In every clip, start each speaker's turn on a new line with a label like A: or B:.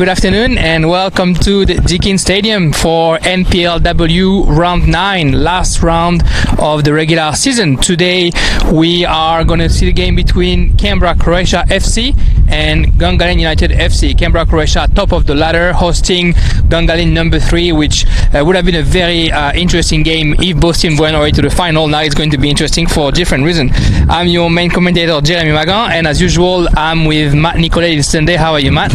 A: Good afternoon and welcome to the Deakin Stadium for NPLW Round 9, last round of the regular season. Today we are going to see the game between Canberra Croatia FC and Gungahlin United FC. Canberra Croatia top of the ladder hosting Gungahlin number 3, which would have been a very interesting game if both teams went away to the final. Now it's going to be interesting for different reasons. I'm your main commentator, Jeremy Magan, and as usual I'm with Matt Nicolet this Sunday. How are you, Matt?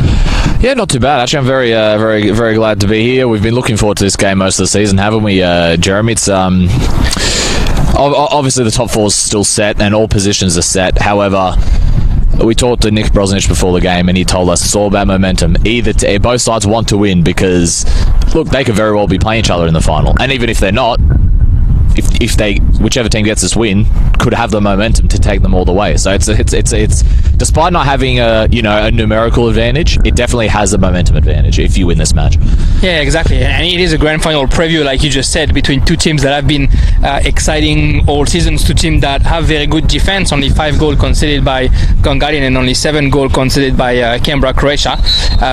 B: Yeah, not too bad. Actually, I'm very glad to be here. We've been looking forward to this game most of the season, haven't we, Jeremy? It's obviously the top four is still set and all positions are set. However, we talked to Nick Broznic before the game and he told us it's all about momentum. Both sides want to win because, look, they could very well be playing each other in the final. And even if they're not, whichever team gets this win could have the momentum to take them all the way. So it's despite not having a numerical advantage, it definitely has a momentum advantage if you win this match.
A: Yeah, exactly. And it is a grand final preview, like you just said, between two teams that have been exciting all seasons. Two teams that have very good defense. Only 5 goals conceded by Gungahlin and only 7 goals conceded by Canberra Croatia.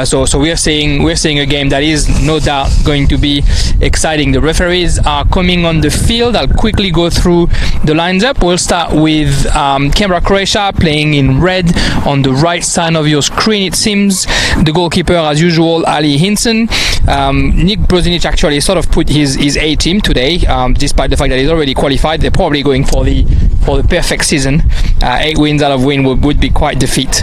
A: So we're seeing a game that is no doubt going to be exciting. The referees are coming on the field. I'll quickly go through the lines up. We'll start with Canberra Croatia playing in red on the right side of your screen, it seems. The goalkeeper, as usual, Ali Hinson. Nick Broznic actually sort of put his A team today, despite the fact that he's already qualified. They're probably going for the perfect season. 8 wins out of win would be quite the feat.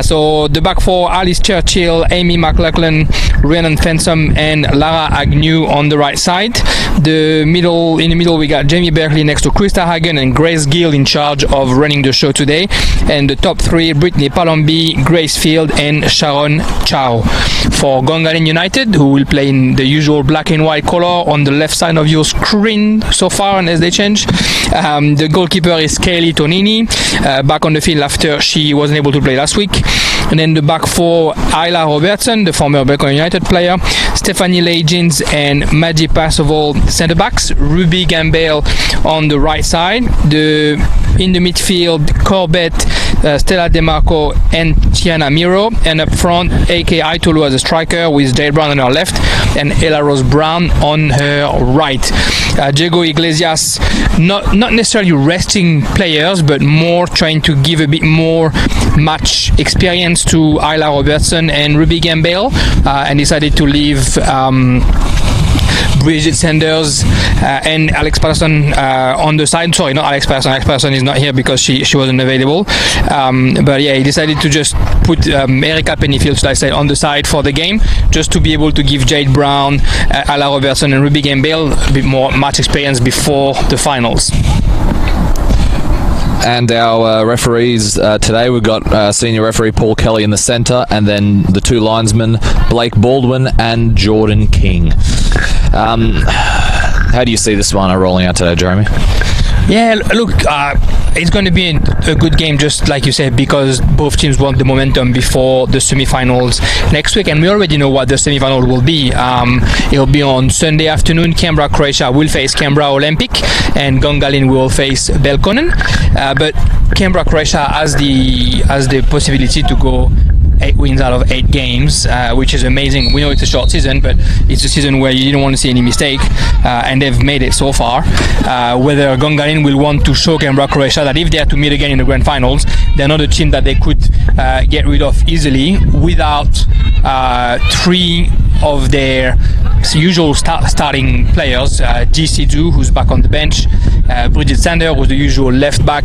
A: So the back four: Alice Churchill, Amy McLaughlin, Rhiannon Fensom and Lara Agnew on the right side. In the middle we got Jamie Berkeley next to Krista Hagen and Grace Gill in charge of running the show today. And the top 3: Brittany Palombi, Grace Field and Sharon Chow. For Gungahlin United, who will play in the usual black and white color on the left side of your screen so far unless they change. The goalkeeper is Kaylee Tonini, back on the field after she wasn't able to play last week. And then the back four: Isla Robertson, the former Bacon United player, Stephanie Legins and Maggie Passoval centre backs, Ruby Gambale on the right side. In the midfield, Corbett, Stella DeMarco and Tiana Miro, and up front AK Aitolu as a striker with Jade Brown on her left and Ella Rose Brown on her right. Diego Iglesias not necessarily resting players, but more trying to give a bit more match experience to Isla Robertson and Ruby Gambale, and decided to leave Bridget Sanders and Alex Patterson on the side. Sorry, not Alex Patterson. Alex Patterson is not here because she wasn't available. But yeah, he decided to just put Erica Pennyfield, should I say, on the side for the game, just to be able to give Jade Brown, Ala Robertson and Ruby Gambale a bit more match experience before the finals.
B: And our referees today, we've got senior referee Paul Kelly in the centre, and then the 2 linesmen, Blake Baldwin and Jordan King. How do you see this one rolling out today, Jeremy?
A: Yeah, look, it's going to be a good game, just like you said, because both teams want the momentum before the semi-finals next week, and we already know what the semi-final will be. It'll be on Sunday afternoon. Canberra Croatia will face Canberra Olympic, and Gungahlin will face Belconnen. But Canberra Croatia has the possibility to go 8 wins out of 8 games, which is amazing. We know it's a short season, but it's a season where you didn't want to see any mistake, and they've made it so far. Whether Gungahlin will want to show Canberra Croatia that if they are to meet again in the grand finals, they're not a team that they could get rid of easily without 3 of their usual starting players. GC Du, who's back on the bench, Bridget Sander, who's the usual left back,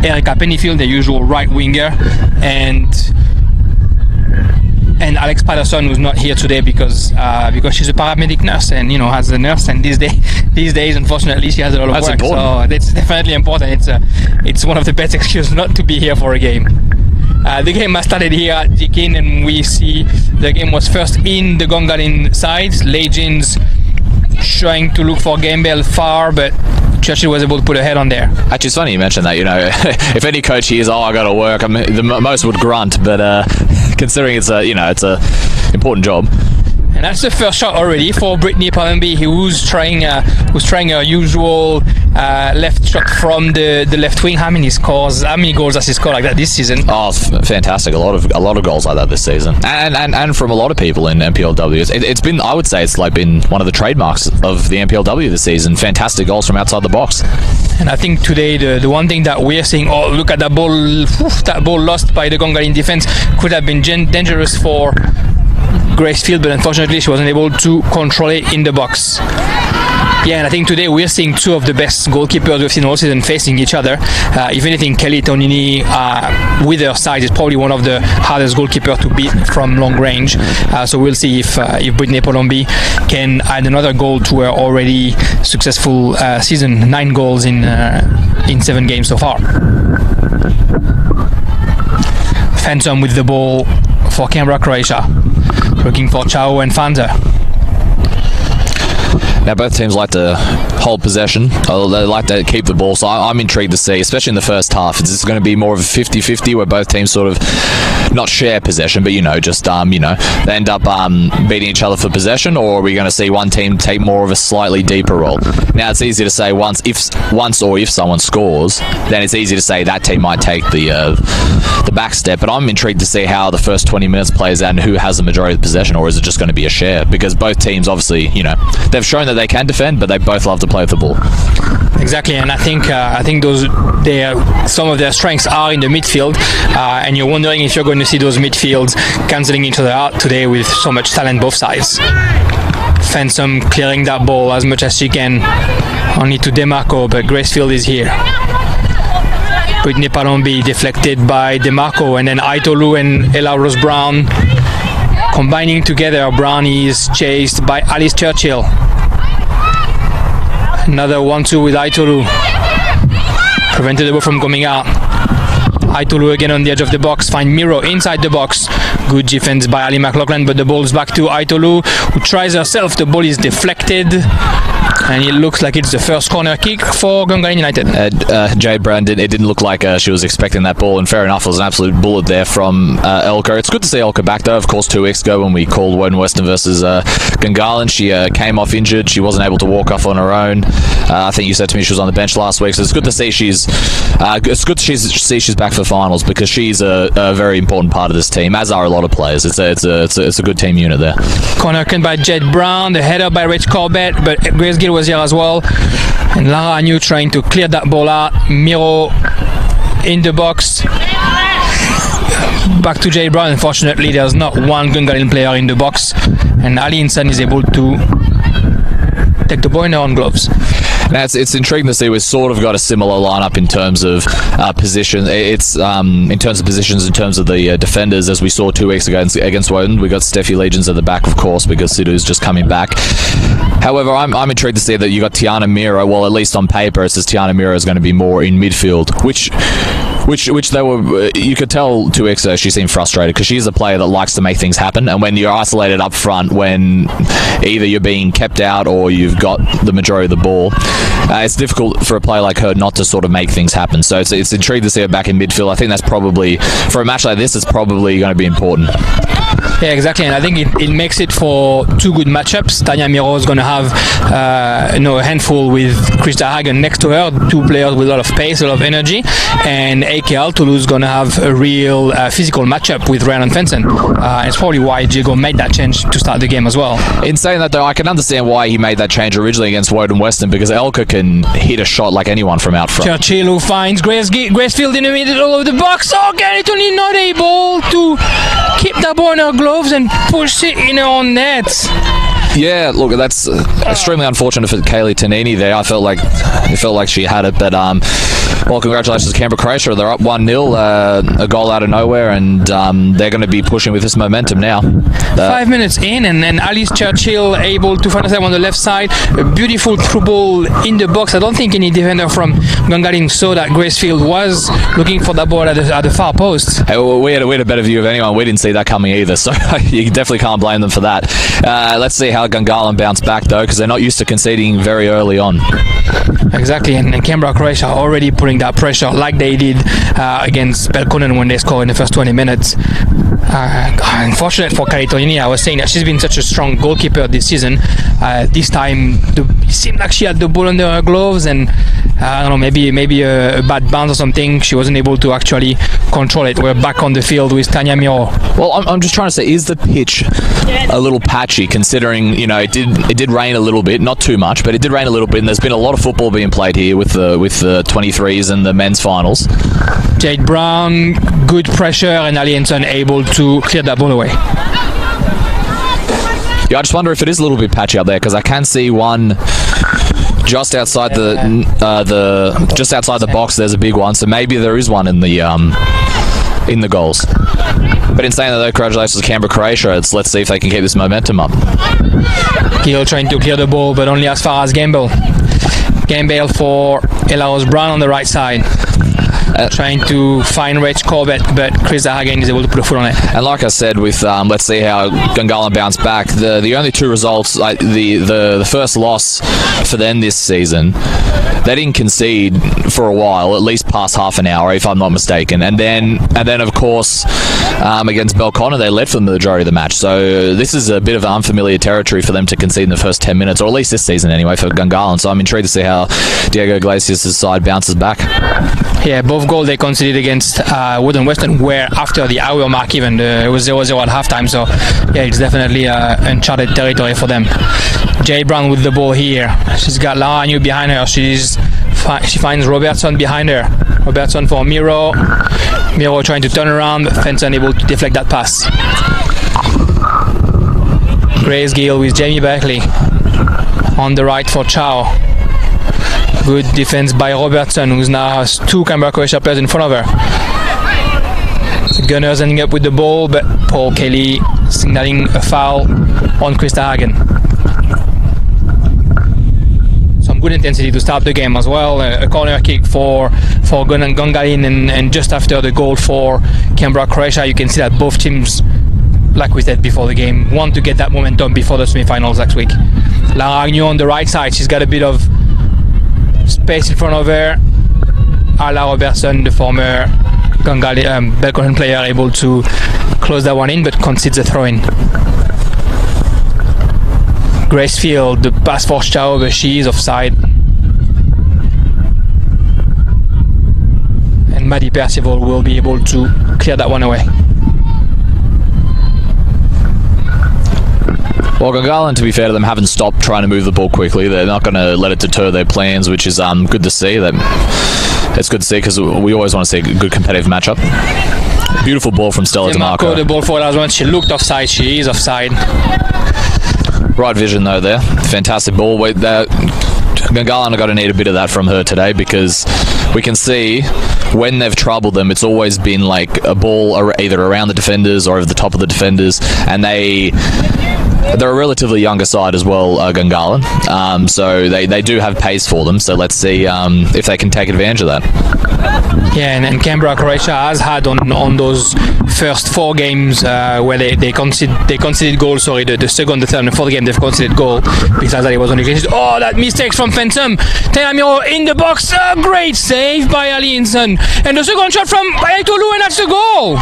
A: Erica Pennyfield, the usual right winger, and Alex Patterson, who's not here today because she's a paramedic nurse and has a nurse, and these days unfortunately she has a lot of
B: That's
A: work.
B: important.
A: So it's definitely important. It's one of the best excuses not to be here for a game. The game has started here at Deakin, and we see the game was first in the Gungahlin side. Legends trying to look for Gambale far, but Churchill was able to put a head on there.
B: Actually, it's funny you mentioned that. If any coach hears, I got to work, the most would grunt, but considering it's a important job.
A: And that's the first shot already for Brittany Palombi, who's trying her usual left shot from the left wing. How many goals has he scored like that this season?
B: Oh, fantastic! A lot of goals like that this season, and from a lot of people in NPLW. It's been, I would say, it's like been one of the trademarks of the NPLW this season. Fantastic goals from outside the box.
A: And I think today the one thing that we're seeing, oh look at that ball, that ball lost by the Gungahlin defense could have been dangerous for Gracefield, but unfortunately she wasn't able to control it in the box. Yeah, and I think today we're seeing two of the best goalkeepers we've seen all season facing each other. If anything, Kelly Tonini, with her size, is probably one of the hardest goalkeepers to beat from long range. So we'll see if Brittany Palombi can add another goal to her already successful season. 9 goals in 7 games so far. Phantom with the ball for Canberra, Croatia. Looking for Chao and Fanzer.
B: Now both teams like to hold possession. They like to keep the ball, so I'm intrigued to see, especially in the first half. Is this going to be more of a 50-50 where both teams sort of not share possession, but just they end up beating each other for possession, or are we going to see one team take more of a slightly deeper role? Now it's easy to say once or if someone scores, then it's easy to say that team might take the back step, but I'm intrigued to see how the first 20 minutes plays out and who has the majority of the possession, or is it just going to be a share? Because both teams obviously, they've shown that they can defend, but they both love to play with the ball.
A: Exactly, and I think some of their strengths are in the midfield, and you're wondering if you're going to see those midfields cancelling each other out today with so much talent both sides. Phantom clearing that ball as much as she can, only to DeMarco, but Gracefield is here. Brittany Palombi deflected by DeMarco, and then Aitolu and Ella Rose Brown combining together. Brown is chased by Alice Churchill. Another 1-2 with Aitolu. Prevented the ball from coming out. Aitolu again on the edge of the box. Find Miro inside the box. Good defense by Ali McLaughlin, but the ball's back to Aitolu, who tries herself. The ball is deflected, and it looks like it's the first corner kick for Gungahlin United.
B: Jade Brown, it didn't look like she was expecting that ball, and fair enough, it was an absolute bullet there from Elka. It's good to see Elka back though. Of course, 2 weeks ago when we called Woden Western versus Gungahlin, she came off injured. She wasn't able to walk off on her own. I think you said to me she was on the bench last week, so it's good to see she's back for finals, because she's a very important part of this team, as are a lot of players. It's a good team unit there.
A: Corner kick by Jade Brown, the header by Rich Corbett, but Grace Gill was here as well, and Lara Agnew trying to clear that ball out. Miro in the box, back to Jade Brown. Unfortunately, there's not one Gungahlin player in the box, and Ali Insan is able to take the ball in her own gloves.
B: Now it's intriguing to see. We've sort of got a similar lineup in terms of position. It's in terms of positions, in terms of the defenders, as we saw 2 weeks ago against Woden. We got Steffi Legions at the back, of course, because Sidhu's just coming back. However, I'm intrigued to see that you got Tiana Miro. Well, at least on paper, it says Tiana Miro is going to be more in midfield, which they were. You could tell 2 weeks ago she seemed frustrated, because she's a player that likes to make things happen. And when you're isolated up front, when either you're being kept out or you've got the majority of the ball, it's difficult for a player like her not to sort of make things happen. So it's intriguing to see her back in midfield. I think that's probably, for a match like this, it's probably going to be important.
A: Yeah, exactly, and I think it makes it for 2 good matchups. Tanya Miro is going to have a handful with Krista Hagen next to her, 2 players with a lot of pace, a lot of energy, and AKL Toulouse is going to have a real physical matchup with Ryan Fenton. It's probably why Diego made that change to start the game as well.
B: In saying that though, I can understand why he made that change originally against Woden Western, because Elka can hit a shot like anyone from out front.
A: Churchill, who finds Gracefield in the middle of the box. Oh, Canetoni not able to keep the ball in her gloves and push it in her own net.
B: Yeah, look, that's extremely unfortunate for Kaylee Tanini there. It felt like she had it, but well, congratulations to Canberra, Croatia. They're up 1-0, a goal out of nowhere, and they're going to be pushing with this momentum now.
A: 5 minutes in, and then Alice Churchill able to find herself on the left side. A beautiful through ball in the box. I don't think any defender from Gungahlin saw that Gracefield was looking for that ball at the far post.
B: Hey, well, we had a better view of anyone. We didn't see that coming either, so you definitely can't blame them for that. Let's see how Gungahlin bounce back though, because they're not used to conceding very early on.
A: Exactly, and Canberra, Croatia already putting that pressure like they did against Belconnen when they scored in the first 20 minutes. Unfortunate for Calitonini. I was saying that she's been such a strong goalkeeper this season. This time it seemed like she had the ball under her gloves, and I don't know, maybe a bad bounce or something. She wasn't able to actually control it. We're back on the field with Tania Miro.
B: Well, I'm just trying to say, is the pitch a little patchy, considering, you know, it did rain a little bit, not too much, but it did rain a little bit, and there's been a lot of football being played here with the 23s and the men's finals.
A: Jade Brown, good pressure, and Ali Henson able to clear that ball away.
B: Yeah, I just wonder if it is a little bit patchy up there, because I can see one just outside the box. There's a big one, so maybe there is one in the goals. But in saying that, though, congratulations to Canberra, Croatia. Let's see if they can keep this momentum up.
A: Gill trying to clear the ball, but only as far as Gamble. Gamble for Ella Rose Brown on the right side. Trying to find Rach Corbett, but Chris Hagen is able to put a foot on it.
B: And like I said, with let's see how Gungahlin bounce back. The only two results, the first loss for them this season, they didn't concede for a while, at least past half an hour, if I'm not mistaken. And then of course, against Belconnor, they led for the majority of the match. So this is a bit of unfamiliar territory for them to concede in the first 10 minutes, or at least this season anyway, for Gungahlin. So I'm intrigued to see how Diego Iglesias' side bounces back.
A: Yeah, both goals they conceded against Wood and Western were after the hour mark even. It was 0-0 at halftime, so yeah, it's definitely uncharted territory for them. Jay Brown with the ball here. She's got Lara New behind her. She finds Robertson behind her. Robertson for Miro. Miro trying to turn around, but Fenton able to deflect that pass. Grace Gill with Jamie Berkeley on the right for Chow. Good defense by Robertson, who now has two Canberra Croatia players in front of her. The Gunners ending up with the ball, but Paul Kelly signaling a foul on Krista Hagen. Some good intensity to start the game as well. A corner kick for Gungahlin, and just after the goal for Canberra Croatia, you can see that both teams, like we said before the game, want to get that momentum before the semi-finals next week. Lara Agnew on the right side. She's got a bit of space in front of her. Ala Robertson, the former Belconnor player, able to close that one in, but concedes a throw-in. Gracefield, the pass for Chao, but she is offside. And Maddie Percival will be able to clear that one away.
B: Well, Gungahlin, to be fair to them, haven't stopped trying to move the ball quickly. They're not going to let it deter their plans, which is good to see. It's good to see, because we always want to see a good competitive matchup. Beautiful ball from Stella DeMarco.
A: The ball for last one. She looked offside. She is offside.
B: Right vision though there. Fantastic ball. Gungahlin are going to need a bit of that from her today, because we can see when they've troubled them, it's always been like a ball either around the defenders or over the top of the defenders, and they're a relatively younger side as well, Gungahlin. So they do have pace for them. So let's see if they can take advantage of that.
A: Yeah, and Canberra Croatia has had on those first four games where they conceded goals. Sorry, the second, the third, and the fourth game they've conceded goal. Besides that, it was only that mistake from Fenton. Tenamiro in the box. Great save by Ali Hinson, and the second shot from Aitolu, and that's the goal.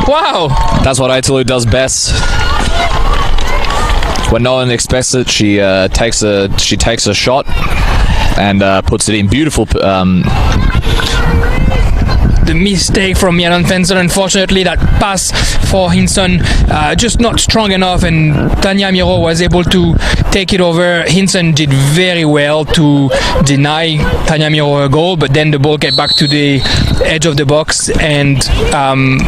A: Wow,
B: that's what Aitolu does best. When no one expects it, she takes a shot and puts it in. Beautiful.
A: The mistake from Yalan Fenton, unfortunately, that pass for Hinson just not strong enough, and Tania Miro was able to take it over. Hinson did very well to deny Tania Miro a goal, but then the ball get back to the edge of the box, and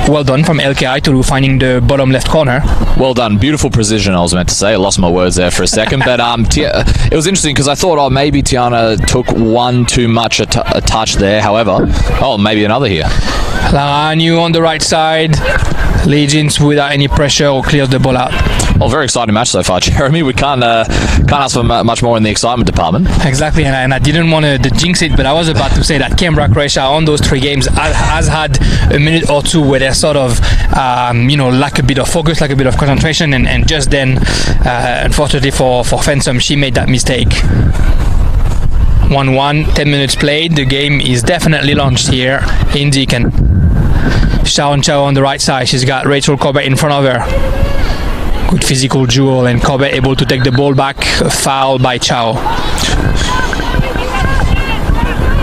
A: well done from LKI to finding the bottom left corner.
B: Well done. Beautiful precision, I was meant to say. I lost my words there for a second, but it was interesting, because I thought, maybe Tiana took one too much a touch there. However, maybe another here.
A: Lara New on the right side, leads without any pressure or clears the ball out.
B: Well, very exciting match so far, Jeremy. We can't ask for much more in the excitement department.
A: Exactly, and I didn't want to jinx it, but I was about to say that Canberra Croatia on those three games has had a minute or two where they're sort of lack a bit of focus, lack a bit of concentration, and just then, unfortunately for Fenton, she made that mistake. 1-1, 10 minutes played. The game is definitely launched here in Deakin. Chao on the right side. She's got Rachel Corbett in front of her. Good physical duel, and Corbett able to take the ball back. A foul by Chao.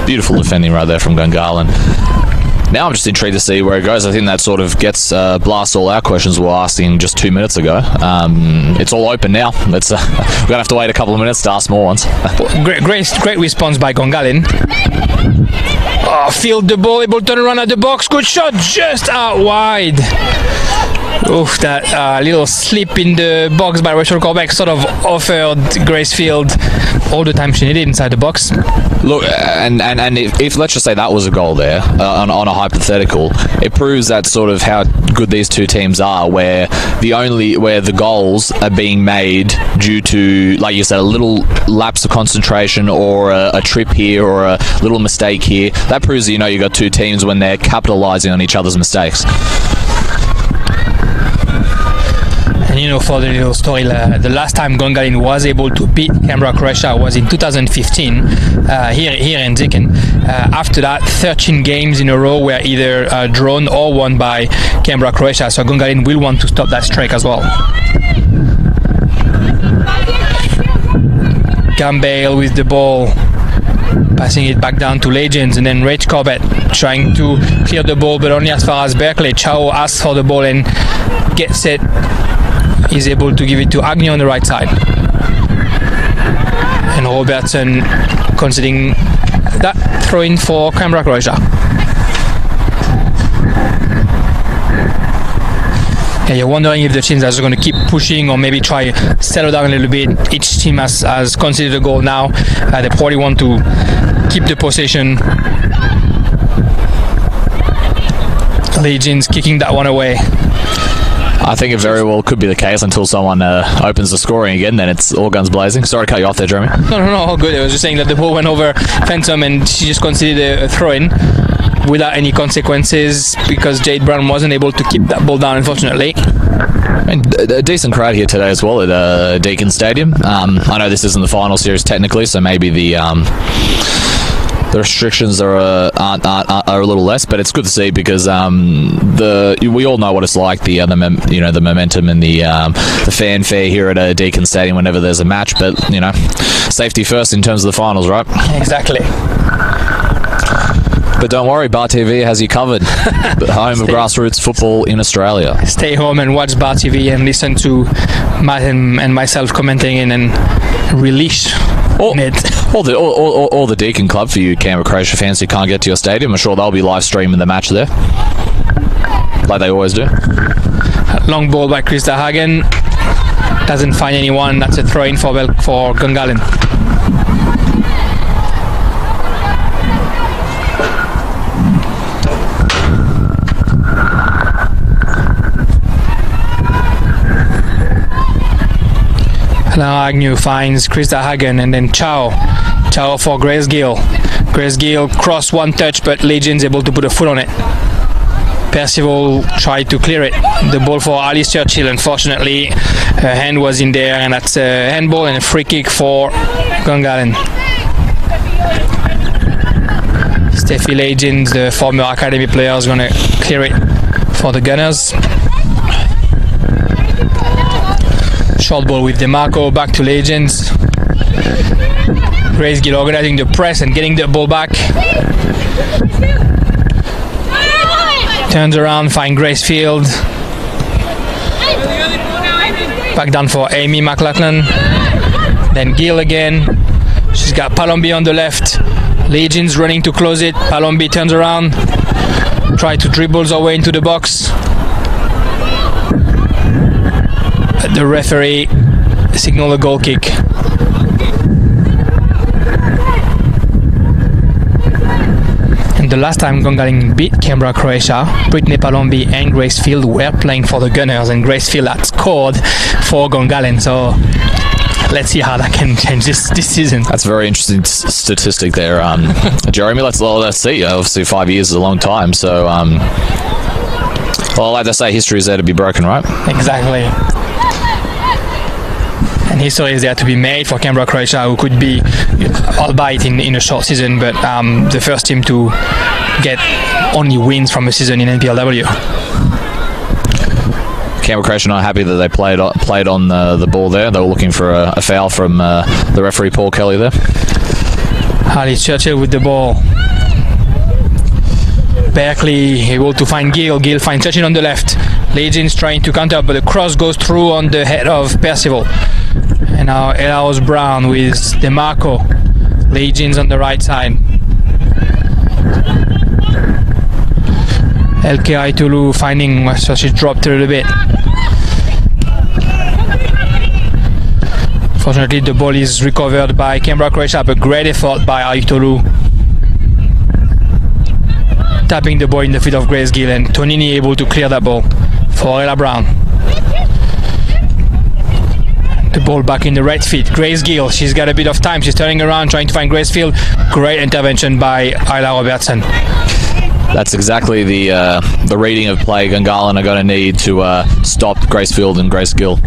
B: Beautiful defending right there from Gungahlin. Now I'm just intrigued to see where it goes. I think that sort of gets blast all our questions we were asking just 2 minutes ago. It's all open now. We're gonna have to wait a couple of minutes to ask more ones.
A: Great response by Gungahlin. Oh, field the ball, able to turn around at the box. Good shot, just out wide. Oof, that little slip in the box by Rachel Corbett sort of offered Grace Field all the time she needed inside the box.
B: Look, and if let's just say that was a goal there on a hypothetical, it proves that sort of how good these two teams are, where the goals are being made due to, like you said, a little lapse of concentration or a trip here or a little mistake here. That proves that you got two teams when they're capitalising on each other's mistakes.
A: And for the little story, the last time Gungahlin was able to beat Canberra Croatia was in 2015 here in Deakin. After that, 13 games in a row were either drawn or won by Canberra Croatia. So Gungahlin will want to stop that streak as well. Campbell with the ball, passing it back down to Legends, and then Rach Corbett trying to clear the ball, but only as far as Berkeley. Chao asks for the ball and gets it. Is able to give it to Agnew on the right side, and Robertson conceding that throw in for Canberra Croatia. Yeah, you're wondering if the teams are going to keep pushing or maybe try settle down a little bit. Each team has conceded a goal now. They probably want to keep the possession. Legends kicking that one away.
B: I think it very well could be the case until someone opens the scoring again. Then it's all guns blazing. Sorry to cut you off there, Jeremy.
A: No, all good. I was just saying that the ball went over Phantom and she just conceded a throw-in without any consequences because Jade Brown wasn't able to keep that ball down, unfortunately.
B: And a decent crowd here today as well at Deakin Stadium. I know this isn't the final series technically, so maybe the restrictions are a little less, but it's good to see because we all know what it's like, the momentum and the fanfare here at Deakin Stadium whenever there's a match. But safety first in terms of the finals, right?
A: Exactly.
B: But don't worry, Bar TV has you covered. The home of grassroots football in Australia.
A: Stay home and watch Bar TV and listen to Matt and myself commenting in and release it.
B: Or the Deakin Club for you Canberra Croatia fans who can't get to your stadium. I'm sure they'll be live streaming the match there, like they always do.
A: Long ball by Krista Hagen. Doesn't find anyone. That's a throw-in for Gungahlin. Now Agnew finds Krista Hagen and then Chao for Grace Gill. Grace Gill crossed one touch, but Legends able to put a foot on it. Percival tried to clear it. The ball for Alice Churchill. Unfortunately, her hand was in there, and that's a handball and a free kick for Gungahlin. Steffi Legends, the former academy player, is going to clear it for the Gunners. Short ball with DeMarco, back to Legends. Grace Gill organizing the press and getting the ball back. Turns around, find Grace Field. Back down for Amy McLachlan. Then Gill again. She's got Palombi on the left. Legends running to close it. Palombi turns around. Try to dribbles her way into the box. The referee signaled a goal kick. And the last time Gungahlin beat Canberra Croatia, Brittany Palombi and Grace Field were playing for the Gunners, and Grace Field had scored for Gungahlin. So let's see how that can change this season.
B: That's a very interesting statistic there, Jeremy. Let's see. Obviously, 5 years is a long time. So, well, like they say, history is there to be broken, right?
A: Exactly. And history is there to be made for Canberra, Croatia, who could be, albeit in a short season, but the first team to get only wins from a season in NPLW.
B: Canberra Croatia not happy that they played on the ball there. They were looking for a foul from the referee Paul Kelly there.
A: Alice Churchill with the ball. Berkeley able to find Gill. Gill finds Churchill on the left. Legends trying to counter, but the cross goes through on the head of Percival. And now allows Brown with DeMarco. Legends on the right side. LKI Tulu finding, so she dropped a little bit. Fortunately, the ball is recovered by Canberra, Croatia, but great effort by Aitolu. Tapping the ball in the feet of Grace Gill, and Tonini able to clear that ball for Ella Brown. The ball back in the right feet. Grace Gill, she's got a bit of time. She's turning around, trying to find Grace Field. Great intervention by Isla Robertson.
B: That's exactly the reading of play Gungahlin are going to need to stop Grace Field and Grace Gill.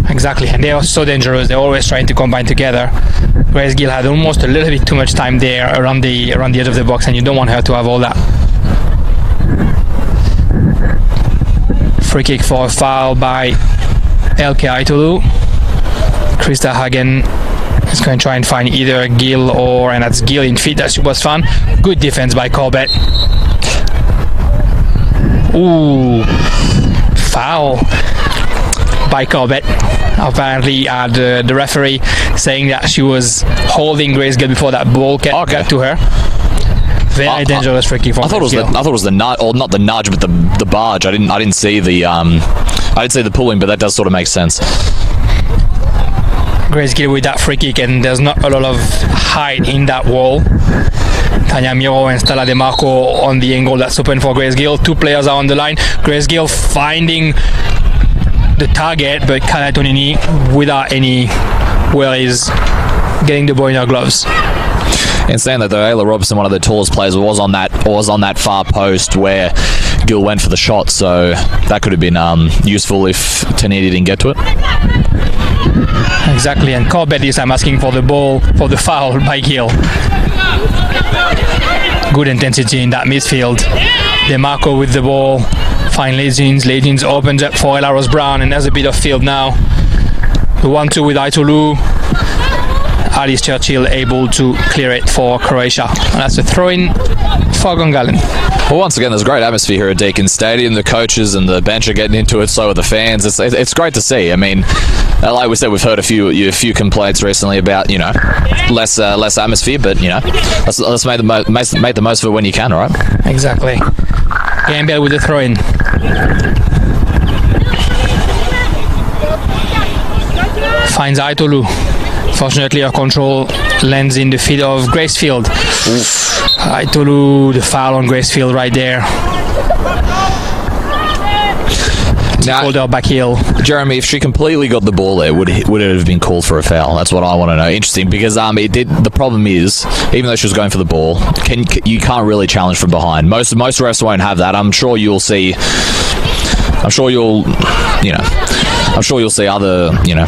A: Exactly, and they are so dangerous. They're always trying to combine together. Grace Gill had almost a little bit too much time there around the edge of the box, and you don't want her to have all that. Free kick for a foul by LK Aitolu. Krista Hagen is going to try and find either Gill and that's Gill in feet. That was fun. Good defense by Corbett. Ooh, foul by Corbett. Apparently the referee saying that she was holding Grace Gill before that ball got to her. Very dangerous free kick for
B: I thought it was the nudge, or not the nudge, but the barge. I didn't see the pulling, but that does sort of make sense.
A: Grace Gill with that free kick, and there's not a lot of height in that wall. Tanya Miro and Stella DeMarco on the angle that's open for Grace Gill. Two players are on the line. Grace Gill finding the target, but Kala Tonini without any worries getting the ball in her gloves.
B: In saying that, though, Ayla Robertson, one of the tallest players, was on that far post where Gill went for the shot, so that could have been useful if Tonini didn't get to it.
A: Exactly, and Corbett is asking for the ball, for the foul by Gill. Good intensity in that midfield. DeMarco with the ball. Fine Legends. Legends opens up for Ella Rose Brown, and there's a bit of field now. The 1-2 with Aitolu. Alice Churchill able to clear it for Croatia. And that's a throw-in for Gungahlin.
B: Well, once again, there's a great atmosphere here at Deakin Stadium. The coaches and the bench are getting into it, so are the fans. It's great to see. I mean, like we said, we've heard a few complaints recently about, you know, less atmosphere, but, you know, let's make the most of it when you can, all right?
A: Exactly. Gambiel with the throw-in. Finds Aitolu. Fortunately, her control lands in the feet of Gracefield. Aitolu, the foul on Gracefield right there.
B: Now,
A: called her back heel.
B: Jeremy, if she completely got the ball there, would it have been called for a foul? That's what I want to know. Interesting, because it did. The problem is, even though she was going for the ball, you can't really challenge from behind. Most refs won't have that. I'm sure you'll see other, you know,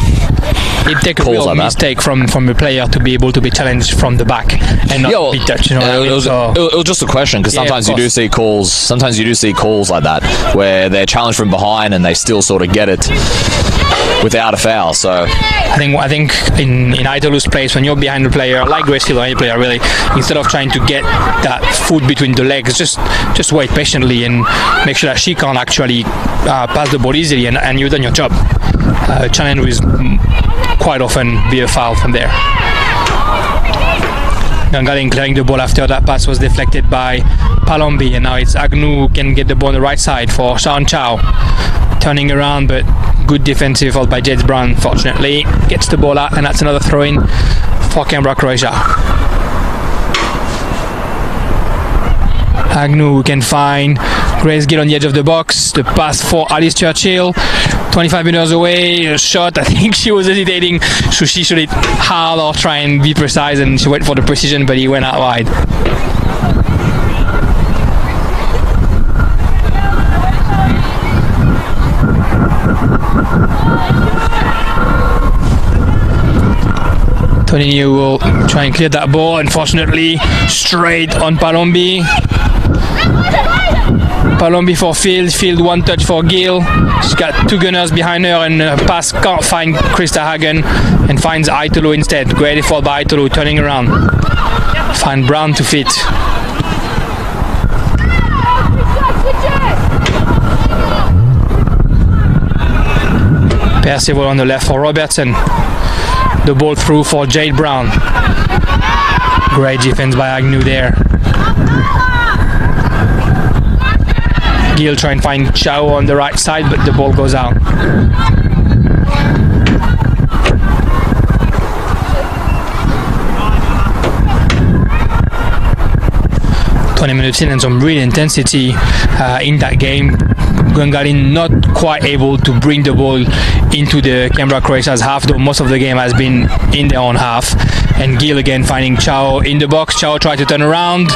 A: it'd take a real
B: like
A: mistake from a player to be able to be challenged from the back and not be touched. You know,
B: it was just a question, because sometimes you do see calls. Sometimes you do see calls like that where they're challenged from behind and they still sort of get it without a foul. So
A: I think in Aitolu's place, when you're behind the player, like Gracefield or any player really, instead of trying to get that foot between the legs, just wait patiently and make sure that she can't actually pass the ball easily, and you've done your job. Challenge will quite often be a foul from there. Gungahlin clearing the ball after that pass was deflected by Palombi, and now it's Agnew who can get the ball on the right side for Sean Chow. Turning around, but good defensive hold by Jades Brown. Fortunately, gets the ball out, and that's another throw-in for Canberra, Croatia. Agnew can find Grace Gill on the edge of the box. The pass for Alice Churchill. 25 meters away, a shot. I think she was hesitating. Should she shoot it hard or try and be precise? And she went for the precision, but he went out wide. Tonini will try and clear that ball. Unfortunately, straight on Palombi. Palombi for Field. Field one touch for Gill. She's got two gunners behind her, and pass can't find Krista Hagen and finds Aitolo instead. Great effort by Aitolo, turning around. Find Brown to fit. Percival on the left for Robertson. The ball through for Jade Brown. Great defense by Agnew there. Gill try and find Chao on the right side, but the ball goes out. ...20 minutes in and some real intensity in that game. Gungahlin not quite able to bring the ball into the Canberra Croatia's half, though most of the game has been in their own half. And Gill again finding Chao in the box. Chao tried to turn around.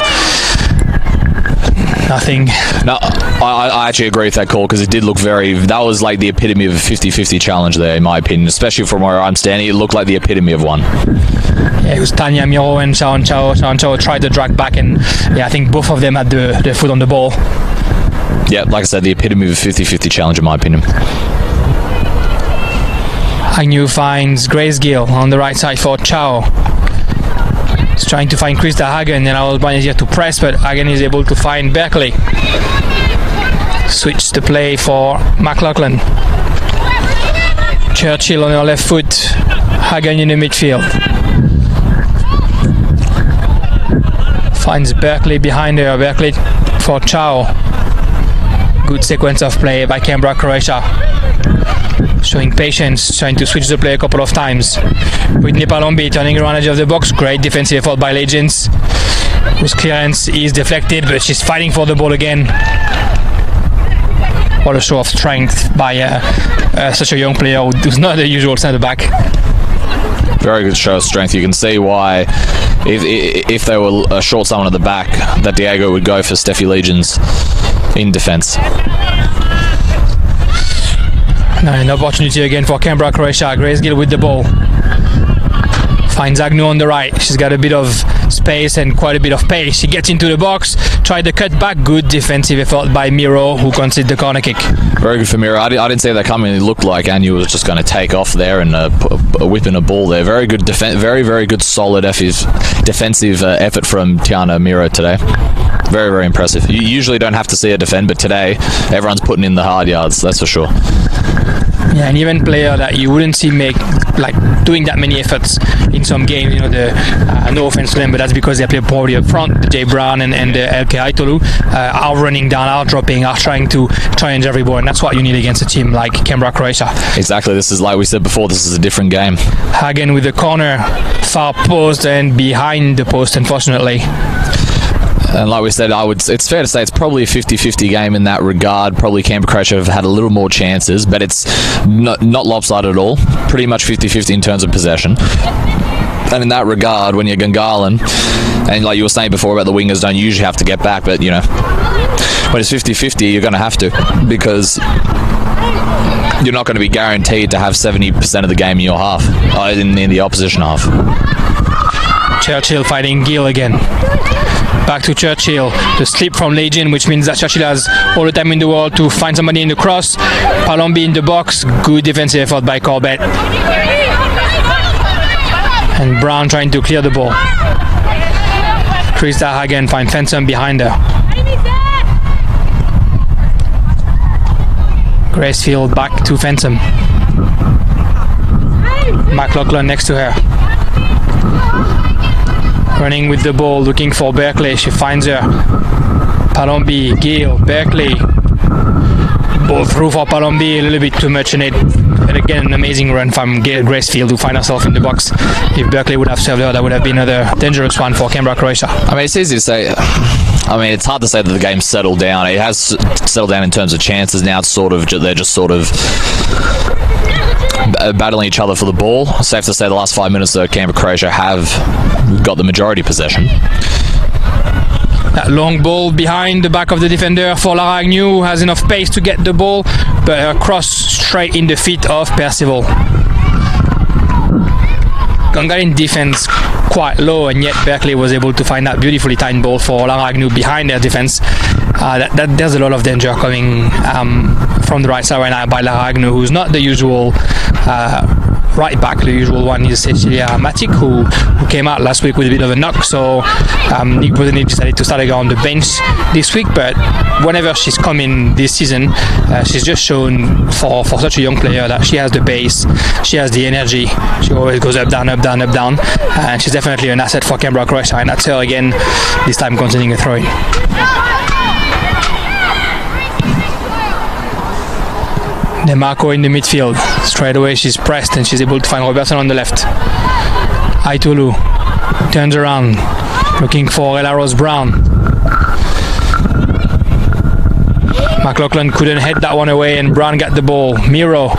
A: Nothing.
B: No, I actually agree with that call, because it did look that was like the epitome of a 50-50 challenge there, in my opinion, especially from where I'm standing. It looked like the epitome of one.
A: Yeah, it was Tanya Miro and Chao. Chao tried to drag back, and I think both of them had their foot on the ball.
B: Yeah, like I said, the epitome of a 50-50 challenge, in my opinion.
A: Agnew finds Grace Gill on the right side for Chao. He's trying to find Krista Hagen, and Alban is here to press, but Hagen is able to find Berkeley. Switch the play for McLaughlin. Churchill on her left foot. Hagen in the midfield. Finds Berkeley behind her. Berkeley for Chao. Good sequence of play by Canberra Croatia. Showing patience, trying to switch the play a couple of times. Whitney Palombi turning around edge of the box. Great defensive effort by Legends, whose clearance is deflected, but she's fighting for the ball again. What a show of strength by such a young player who's not the usual centre back.
B: Very good show of strength. You can see why, if there were a short someone at the back, that Diego would go for Steffi Legends in defence.
A: An opportunity again for Canberra Croatia. Grace Gill with the ball. Finds Agnew on the right. She's got a bit of space and quite a bit of pace. She gets into the box, tried the cut back. Good defensive effort by Miro, who conceded the corner kick.
B: Very good for Miro. I didn't see that coming. It looked like Agnew was just going to take off there and whip in a ball there. Very good very good solid defensive effort from Tiana Miro today. Very, very impressive. You usually don't have to see her defend, but today everyone's putting in the hard yards, that's for sure.
A: Yeah, an even player that you wouldn't see doing that many efforts in some games. No offense to them, but that's because they play poorly up front. Jay Brown and LK Aitolu are running down, are dropping, are trying to challenge every ball, and that's what you need against a team like Canberra Croatia.
B: Exactly. This is, like we said before, this is a different game.
A: Hagen with the corner, far post and behind the post, unfortunately.
B: And like we said, it's fair to say it's probably a 50-50 game in that regard. Probably Canberra Croatia have had a little more chances, but it's not lopsided at all. Pretty much 50-50 in terms of possession. And in that regard, when you're Gungahlin, and like you were saying before about the wingers don't usually have to get back, but when it's 50-50, you're going to have to, because you're not going to be guaranteed to have 70% of the game in your half, in the opposition half.
A: Churchill fighting Gill again. Back to Churchill. The slip from Legion, which means that Churchill has all the time in the world to find somebody in the cross. Palombi in the box. Good defensive effort by Corbett. And Brown trying to clear the ball. Krista Hagen finds Fenton behind her. Gracefield back to Fenton. McLaughlin next to her. Running with the ball, looking for Berkeley. She finds her. Palombi, Gill, Berkeley. Ball through for Palombi, a little bit too much in it. And again, an amazing run from Gracefield, who find herself in the box. If Berkeley would have served her, that would have been another dangerous one for Canberra Croatia.
B: It's easy to say. It's hard to say that the game's settled down. It has settled down in terms of chances. Now it's they're just sort of battling each other for the ball. Safe to say the last 5 minutes that Canberra Croatia have got the majority possession.
A: That long ball behind the back of the defender for Lara Agnew, who has enough pace to get the ball, but a cross straight in the feet of Percival. Gungahlin defense quite low, and yet Berkeley was able to find that beautifully timed ball for Laragnu behind their defense. There's a lot of danger coming from the right side right now by Laragnu, who's not the usual right back. The usual one is Cecilia Matic, who came out last week with a bit of a knock, so Nick Bozanic decided to start her on the bench this week. But whenever she's come in this season, she's just shown for such a young player that she has the pace, she has the energy, she always goes up, down, up, down, up, down, and she's definitely an asset for Canberra Croatia, and that's her again, this time conceding a throw-in. DeMarco in the midfield. Straight away she's pressed and she's able to find Robertson on the left. Aitolu turns around, looking for Ella Rose Brown. McLaughlin couldn't head that one away and Brown got the ball. Miro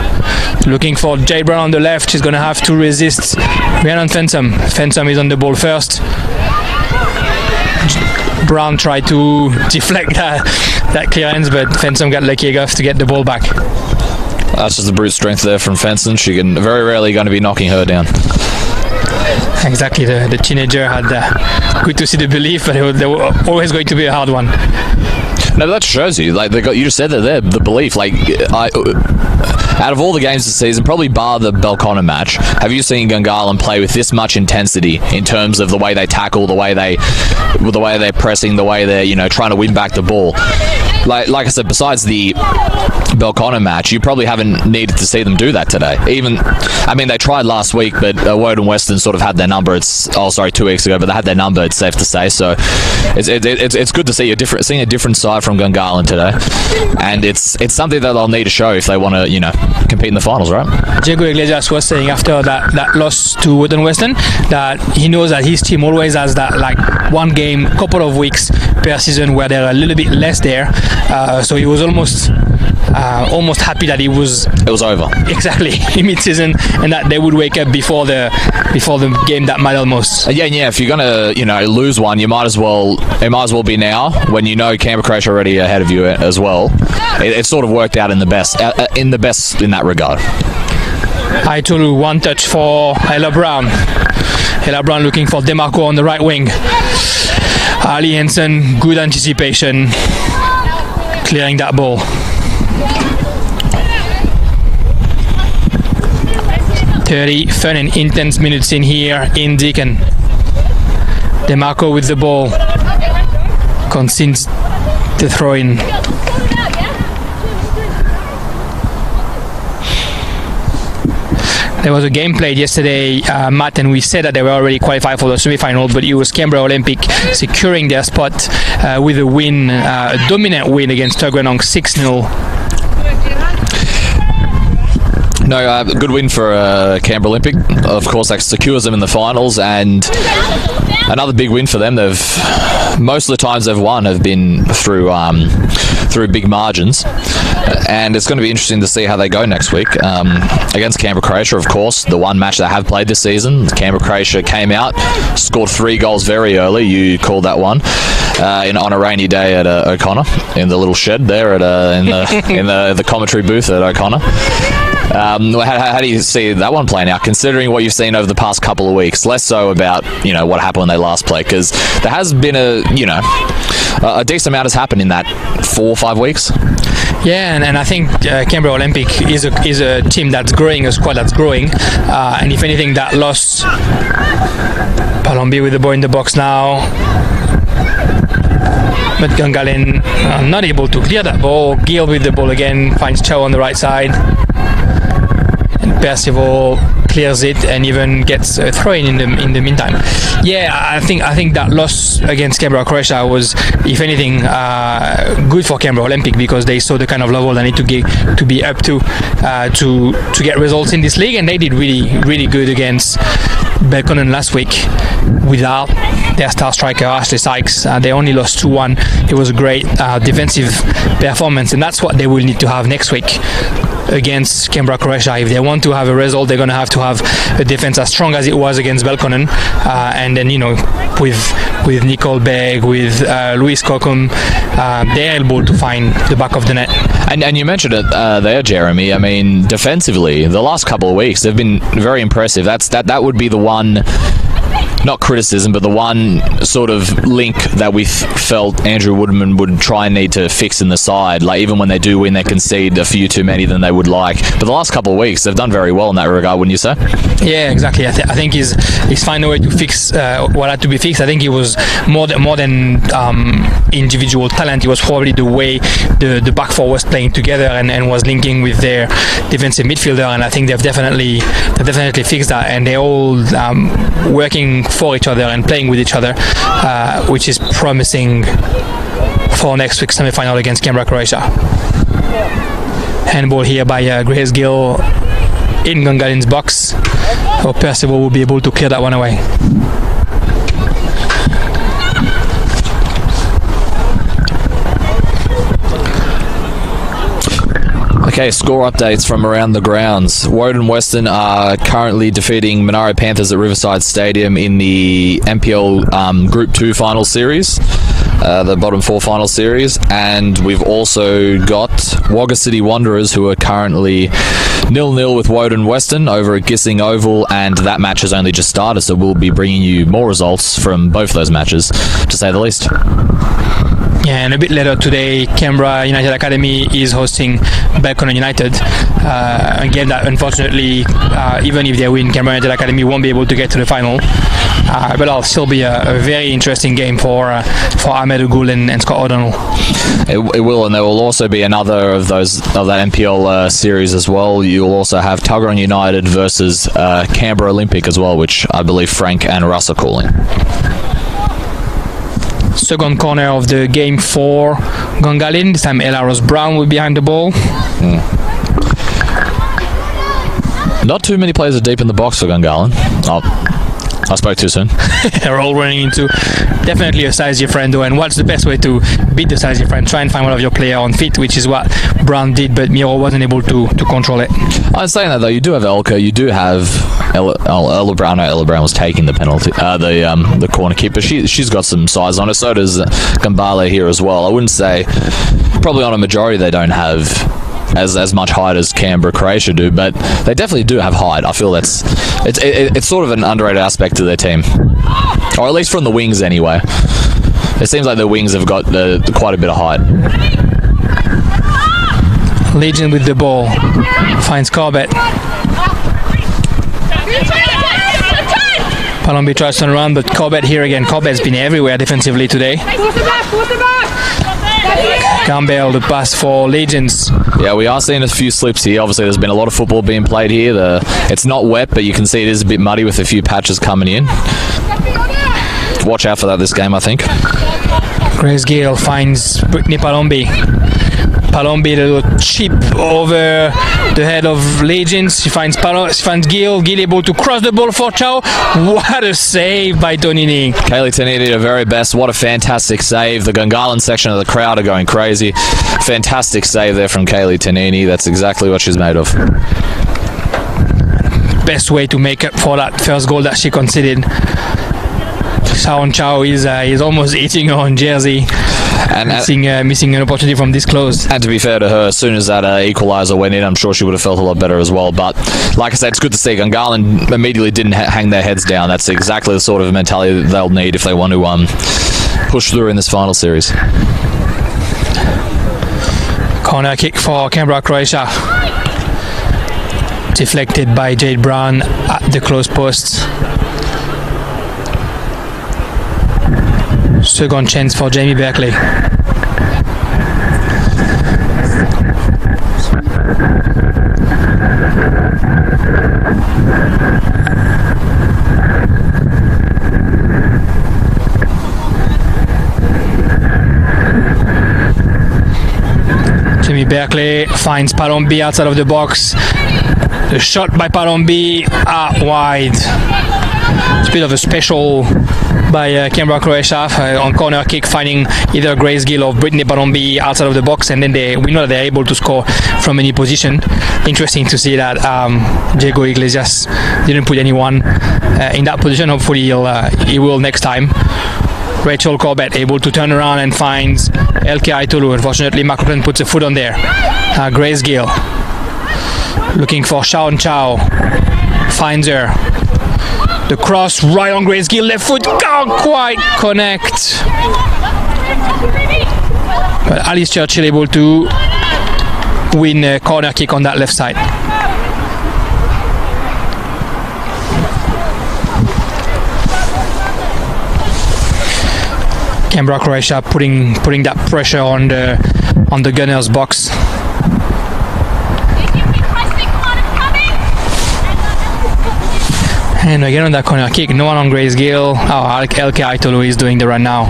A: looking for Jade Brown on the left. She's going to have to resist Rhiannon Fensom. Fensom is on the ball first. Brown tried to deflect that clearance, but Fensom got lucky enough to get the ball back.
B: That's just the brute strength there from Fenson. She can very rarely going to be knocking her down.
A: Exactly, the teenager had good to see the belief, but they were always going to be a hard one.
B: No, that shows you. Like you just said that there, the belief. Like out of all the games this season, probably bar the Belconnen match, have you seen Gungahlin play with this much intensity in terms of the way they tackle, the way they're pressing, the way they're trying to win back the ball? Like I said, besides the Belconnen match, you probably haven't needed to see them do that today. They tried last week, but Woden Western sort of had their number. 2 weeks ago, but they had their number. It's safe to say. So it's good to see seeing a different side from Gungahlin today, and it's something that they'll need to show if they want to compete in the finals, right?
A: Diego Iglesias was saying after that loss to Woden Western that he knows that his team always has that like one game, couple of weeks per season where they're a little bit less there. So he was almost happy that it was
B: over
A: exactly in mid-season, and that they would wake up before the game that mattered most.
B: Yeah. If you're gonna lose one, it might as well be now when Canberra Croatia already ahead of you as well. It sort of worked out in the best in that regard.
A: Aitolu, one touch for Ella Brown. Ella Brown looking for DeMarco on the right wing. Ali Henson, good anticipation, clearing that ball. Fun and intense minutes in here in Deakin. DeMarco with the ball, concedes the throw-in. There was a game played yesterday, Matt, and we said that they were already qualified for the semi-final, but it was Canberra Olympic securing their spot with a win, a dominant win against Tuggeranong 6-0.
B: No, good win for Canberra Olympic. Of course, that secures them in the finals, and another big win for them. Most of the times they've won have been through big margins, and it's going to be interesting to see how they go next week against Canberra Croatia. Of course, the one match they have played this season, Canberra Croatia came out, scored 3 goals very early. You called that one on a rainy day at O'Connor in the little shed there in the commentary booth at O'Connor. How do you see that one playing out, considering what you've seen over the past couple of weeks? Less so about what happened when they last played, because there has been a decent amount has happened in that 4 or 5 weeks.
A: Yeah, and I think Canberra Olympic is a team that's growing, a squad that's growing, and if anything, that loss. Palombi with the ball in the box now, but Gungahlin not able to clear that ball. Gill with the ball again, finds Chow on the right side. Percival clears it and even gets a throw-in in the meantime. Yeah, I think that loss against Canberra Croatia was, if anything, good for Canberra Olympic, because they saw the kind of level they need to be up to get results in this league, and they did really, really good against Belconnen last week without their star striker Ashley Sykes. They only lost 2-1. It was a great defensive performance, and that's what they will need to have next week against Canberra Croatia. If they want to have a result, they're going to have a defense as strong as it was against Belconnen, and then with Nicole Begg, with Louise Kokum, they're able to find the back of the net.
B: And you mentioned it there, Jeremy. I mean, defensively, the last couple of weeks they've been very impressive. That would be the one, not criticism, but the one sort of link that we felt Andrew Woodman would try and need to fix in the side. Like, even when they do win, they concede a few too many than they would like. But the last couple of weeks, they've done very well in that regard, wouldn't you say?
A: Yeah, exactly. I think he's found a way to fix what had to be fixed. I think it was more than individual talent. It was probably the way the back four was playing together and was linking with their defensive midfielder. And I think they've definitely fixed that. And they're all working for each other and playing with each other, which is promising for next week's semi-final against Canberra, Croatia. Handball here by Grace Gill in Gungahlin's box. So Percival will be able to clear that one away.
B: Okay, score updates from around the grounds. Woden Western are currently defeating Monaro Panthers at Riverside Stadium in the NPL Group 2 final series, the bottom four final series, and we've also got Wagga City Wanderers, who are currently 0-0 with Woden Western over at Gissing Oval, and that match has only just started, so we'll be bringing you more results from both those matches, to say the least.
A: Yeah, and a bit later today, Canberra United Academy is hosting Belconnen United. A game that, unfortunately, even if they win, Canberra United Academy won't be able to get to the final. But it'll still be a very interesting game for Ahmed Ugul and Scott O'Donnell.
B: It will, and there will also be another of that NPL series as well. You'll also have Tuggeranong United versus Canberra Olympic as well, which I believe Frank and Russ are calling.
A: Second corner of the game for Gungahlin. This time Ella Rose Brown will be behind the ball.
B: Not too many players are deep in the box for Gungahlin. I spoke too soon.
A: They're all running into definitely a size difference, though. And what's the best way to beat the size difference? Try and find one of your player on feet, which is what Brown did, but Miro wasn't able to control it.
B: I was saying that though, you do have Elka, you do have Ella Brown. No, Ella Brown was taking the penalty, the corner kick, but she's got some size on her. So does Gambale here as well. I wouldn't say, probably on a majority they don't have as much height as Canberra, Croatia do, but they definitely do have height. I feel it's sort of an underrated aspect to their team, or at least from the wings anyway. It seems like the wings have got quite a bit of height.
A: Legion with the ball finds Corbett. Palombi tries to turn around, but Corbett here again. Corbett's been everywhere defensively today. Campbell, the pass for Legions.
B: Yeah, we are seeing a few slips here. Obviously, there's been a lot of football being played here. It's not wet, but you can see it is a bit muddy with a few patches coming in. Watch out for that this game, I think.
A: Grace Gill finds Brittany Palombi. Palombi, the little chip over the head of Legions. She finds Gill. Gill able to cross the ball for Chow. What a save by Tonini.
B: Kaylee Tanini, her very best. What a fantastic save. The Gungahlin section of the crowd are going crazy. Fantastic save there from Kaylee Tanini. That's exactly what she's made of.
A: Best way to make up for that first goal that she conceded. Sharon Chow is almost eating her own jersey. And missing an opportunity from this close.
B: And to be fair to her, as soon as that equalizer went in, I'm sure she would have felt a lot better as well. But like I said, it's good to see Gungahlin immediately didn't hang their heads down. That's exactly the sort of mentality that they'll need if they want to push through in this final series.
A: Corner kick for Canberra, Croatia. Deflected by Jade Brown at the close post. Second chance for Jamie Berkeley. Jamie Berkeley finds Palombi outside of the box. The shot by Palombi wide. It's a bit of a special by Canberra, Croatia on corner kick, finding either Grace Gill or Brittany Palombi outside of the box, and then we know that they're able to score from any position. Interesting to see that Diego Iglesias didn't put anyone in that position. Hopefully he will next time. Rachel Corbett able to turn around and finds Elke Aitolu. Unfortunately, McLaughlin puts a foot on there. Grace Gill looking for Shaun Chow. Finds her. The cross right on Grace Gill. Left foot can't quite connect. But Alice Churchill able to win a corner kick on that left side. Canberra, Croatia putting that pressure on the Gunners box. And again on that corner kick, no one on Grace Gill. Elke Aitolu is doing the run now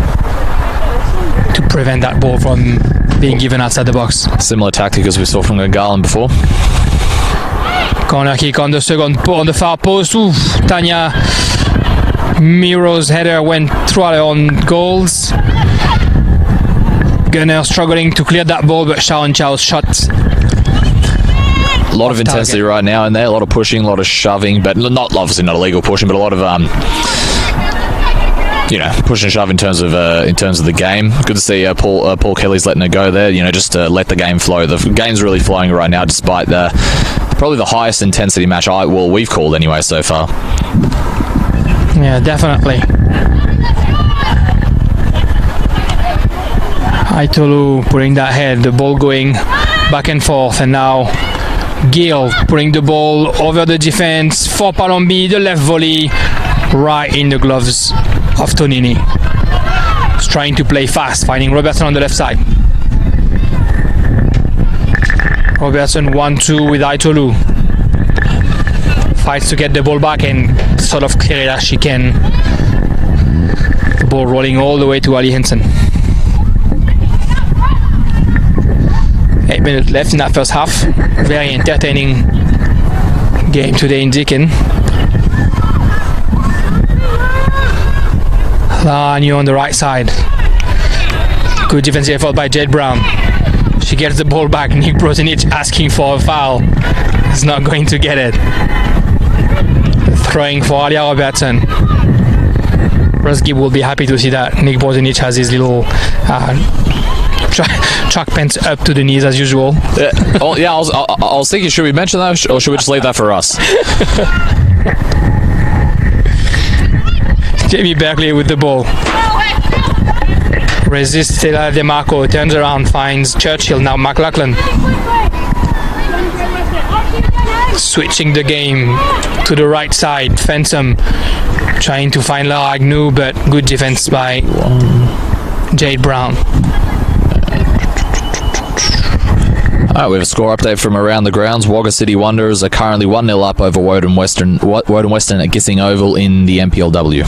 A: to prevent that ball from being given outside the box.
B: Similar tactic as we saw from Gungahlin before.
A: Corner kick on the on the far post. Oof, Tanya Miro's header went through her own goals. Gunner struggling to clear that ball, but Shaun Chow's shot.
B: A lot of intensity right now in there, a lot of pushing, a lot of shoving, but obviously not illegal pushing, but a lot of push and shove in terms of the game. Good to see Paul Kelly's letting it go there. Just to let the game flow. The game's really flowing right now, despite probably the highest intensity match we've called anyway so far.
A: Yeah, definitely. Aitolu putting that head, the ball going back and forth, and now Gill putting the ball over the defense for Palombi, the left volley right in the gloves of Tonini. He's trying to play fast, finding Robertson on the left side. Robertson 1-2 with Aitolu. Fights to get the ball back and sort of clear it as she can. The ball rolling all the way to Ali Henson. 8 minutes left in that first half. Very entertaining game today in Deakin. Lanyo on the right side. Good defensive effort by Jade Brown. She gets the ball back. Nick Brozinic asking for a foul. He's not going to get it. Throwing for Alia Robertson. Rusgib will be happy to see that Nick Brozinic has his little track pants up to the knees as usual.
B: I was thinking, should we mention that or should we just leave that for us?
A: Jamie Berkeley with the ball. Resists Stella DeMarco, turns around, finds Churchill, now McLaughlin. Switching the game to the right side, Fensom trying to find Laura Agnew, but good defense by Jade Brown.
B: Alright, we have a score update from around the grounds. Wagga City Wanderers are currently 1-0 up over Woden Western at Gissing Oval in the NPLW.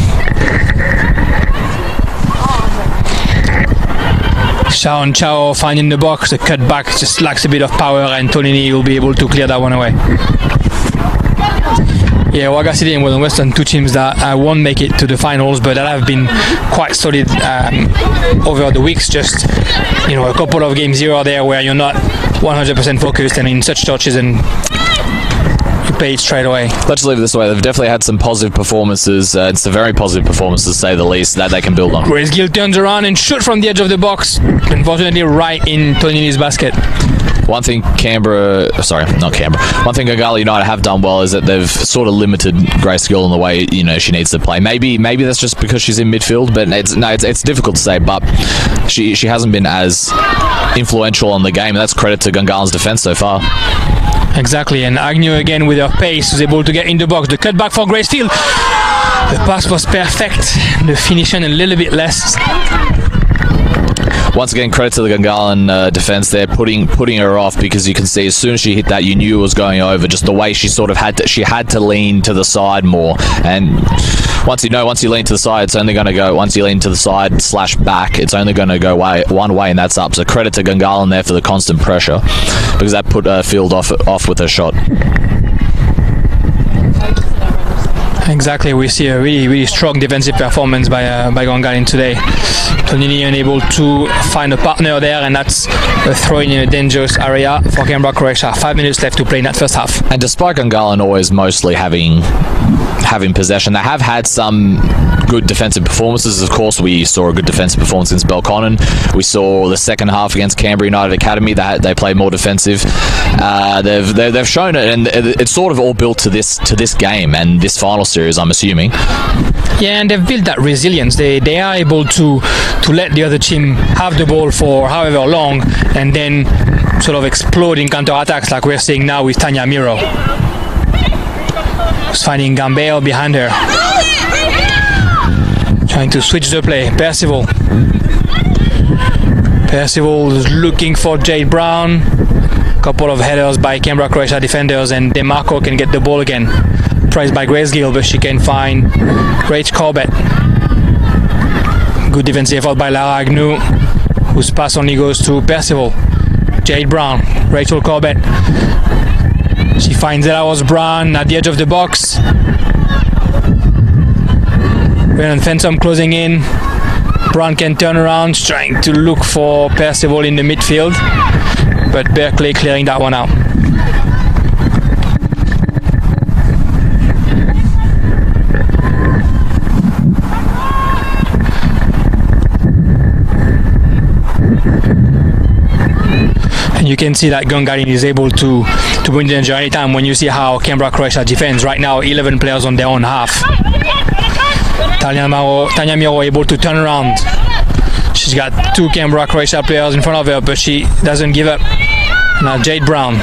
A: Shaun Chow finding the box, the cut back just lacks a bit of power, and Tonini will be able to clear that one away. Yeah, Wagga City and Woden Western, two teams that won't make it to the finals, but that have been quite solid over the weeks. Just a couple of games here or there where you're not 100% focused, and in such touches and you pay it straight away.
B: Let's leave it this way. They've definitely had some positive performances. It's a very positive performance, to say the least, that they can build on.
A: Grace Gill turns around and shoots from the edge of the box, unfortunately right in Tonini's basket.
B: One thing One thing Gungahlin United have done well is that they've sort of limited Grace Gill in the way she needs to play. Maybe that's just because she's in midfield, but it's difficult to say. But she hasn't been as influential on the game, and that's credit to Gungahlin's defense so far.
A: Exactly, and Agnew again with her pace was able to get in the box. The cutback for Grace Gill. The pass was perfect. The finishing a little bit less.
B: Once again, credit to the Gungahlin defense there, putting her off, because you can see as soon as she hit that, you knew it was going over. Just the way she sort of had to lean to the side more. And once you lean to the side, it's only going to go. Once you lean to the side / back, it's only going to go one way, and that's up. So credit to Gungahlin there for the constant pressure, because that put Field off with her shot.
A: Exactly, we see a really, really strong defensive performance by Gungahlin today. Tonini unable to find a partner there, and that's a throw in a dangerous area for Canberra, Croatia. 5 minutes left to play in that first half.
B: And despite Gungahlin always mostly having having possession. They have had some good defensive performances. Of course, we saw a good defensive performance against Belconnen. We saw the second half against Canberra United Academy. They played more defensive. They've shown it, and it's sort of all built to this game and this final series, I'm assuming.
A: Yeah, and they've built that resilience. They are able to let the other team have the ball for however long and then sort of explode in counter-attacks like we're seeing now with Tanya Miro. Just finding Gambale behind her. Trying to switch the play. Percival is looking for Jade Brown. Couple of headers by Canberra Croatia defenders, and DeMarco can get the ball again. Priced by Grace Gill, but she can find Rach Corbett. Good defensive effort by Lara Agnew, whose pass only goes to Percival. Jade Brown, Rachel Corbett. She finds Ella Ross-Brown at the edge of the box. Rhiannon Fensom closing in. Brown can turn around, trying to look for Percival in the midfield, but Berkeley clearing that one out. And you can see that Gungahlin is able to bring danger anytime when you see how Canberra Croatia defends. Right now, 11 players on their own half. Tanya Miro able to turn around. She's got 2 Canberra Croatia players in front of her, but she doesn't give up. Now Jade Brown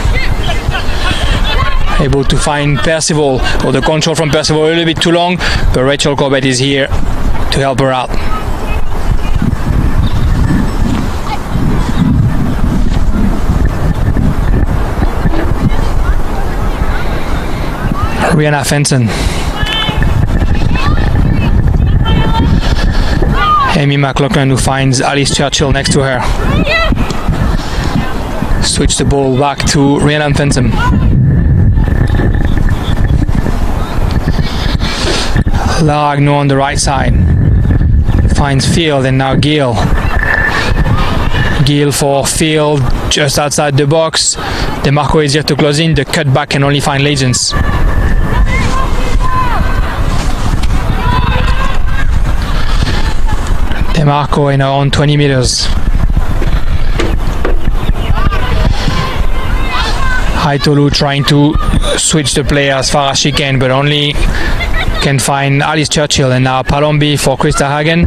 A: able to find Percival, or the control from Percival a little bit too long, but Rachel Corbett is here to help her out. Rihanna Fenton. Amy McLaughlin, who finds Alice Churchill next to her. Switch the ball back to Rihanna Fenton. Lara Agnew on the right side. Finds Field, and now Gill. Gill for Field, just outside the box. DeMarco is here to close in. The cutback can only find Legends. DeMarco in around 20 meters. Haitolu trying to switch the play as far as she can, but only can find Alice Churchill, and now Palombi for Krista Hagen.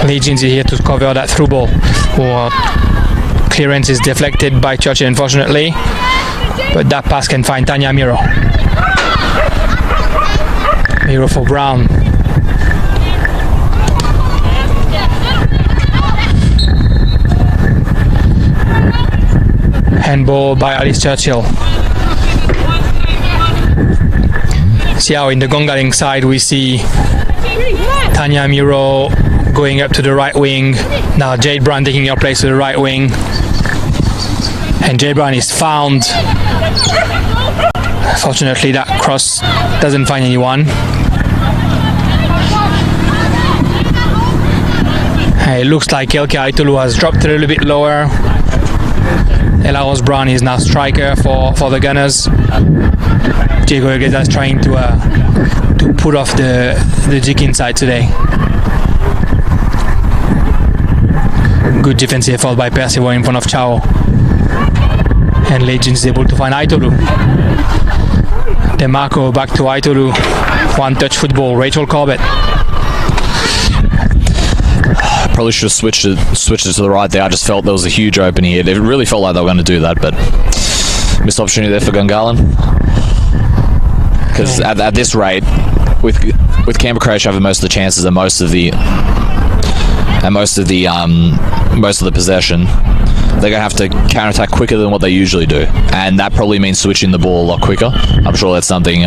A: Legends is here to cover that through ball. Clearance is deflected by Churchill, unfortunately, but that pass can find Tanya Miro. Miro for Brown. Handball by Alice Churchill. See how in the Gungahlin side we see Tanya Miro going up to the right wing. Now Jade Brown taking her place to the right wing. And Jade Brown is found. Fortunately, that cross doesn't find anyone. It looks like Elke Aitolu has dropped a little bit lower. Ella Ross-Brown is now striker for the Gunners. Diego Iglesias trying to put off the jig inside today. Good defensive effort by Percival in front of Chao. And Legends is able to find Aitolu. DeMarco back to Aitolu. One touch football. Rachel Corbett.
B: Probably should have switched it to the right there. I just felt there was a huge opening here. It really felt like they were going to do that, but missed opportunity there for Gungahlin. Because at this rate, with Canberra Croatia having most of the chances and most of the possession, they're going to have to counter-attack quicker than what they usually do, and that probably means switching the ball a lot quicker. I'm sure that's something.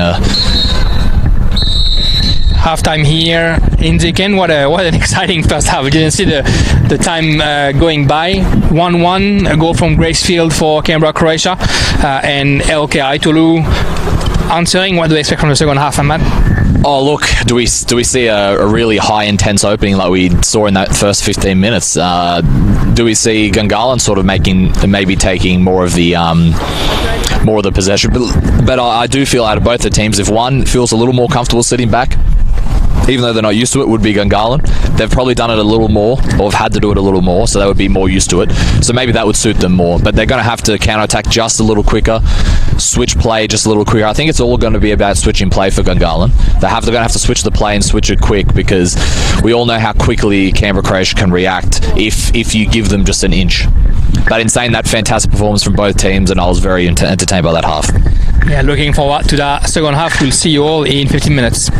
A: Halftime here in Dicken. What an exciting first half. We didn't see the time going by. 1-1, a goal from Gracefield for Canberra Croatia, and Elke Aitolu answering. What do you expect from the second half, Matt?
B: Oh, look, do we see a really high intense opening like we saw in that first 15 minutes? Do we see Gungahlin sort of maybe taking more of the possession? But I do feel out of both the teams, if one feels a little more comfortable sitting back, even though they're not used to it, would be Gungahlin. They've probably done it a little more, or have had to do it a little more, so they would be more used to it. So maybe that would suit them more. But they're going to have to counter-attack just a little quicker, switch play just a little quicker. I think it's all going to be about switching play for Gungahlin. They're going to have to switch the play and switch it quick, because we all know how quickly Canberra Croatia can react if you give them just an inch. But in saying that, fantastic performance from both teams, and I was very entertained by that half.
A: Yeah, looking forward to that second half. We'll see you all in 15 minutes.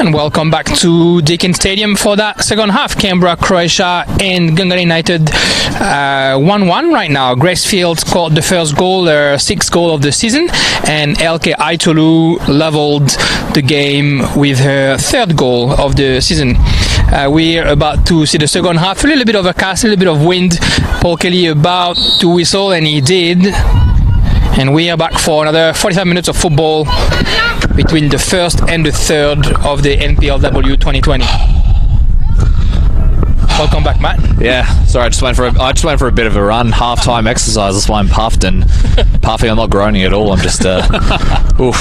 A: And welcome back to Deakin Stadium for that second half. Canberra, Croatia and Gungahlin United 1-1 right now. Gracefield scored the first goal, their sixth goal of the season, and LK Aitolu leveled the game with her third goal of the season. We're about to see the second half. A little bit of a cast, a little bit of wind. Paul Kelly about to whistle, and he did. And we are back for another 45 minutes of football between the first and the third of the NPLW 2020. Welcome back, Matt.
B: Yeah, sorry, I just went for a bit of a run, half-time exercise. That's why I'm puffed and puffing. I'm not groaning at all. I'm just oof.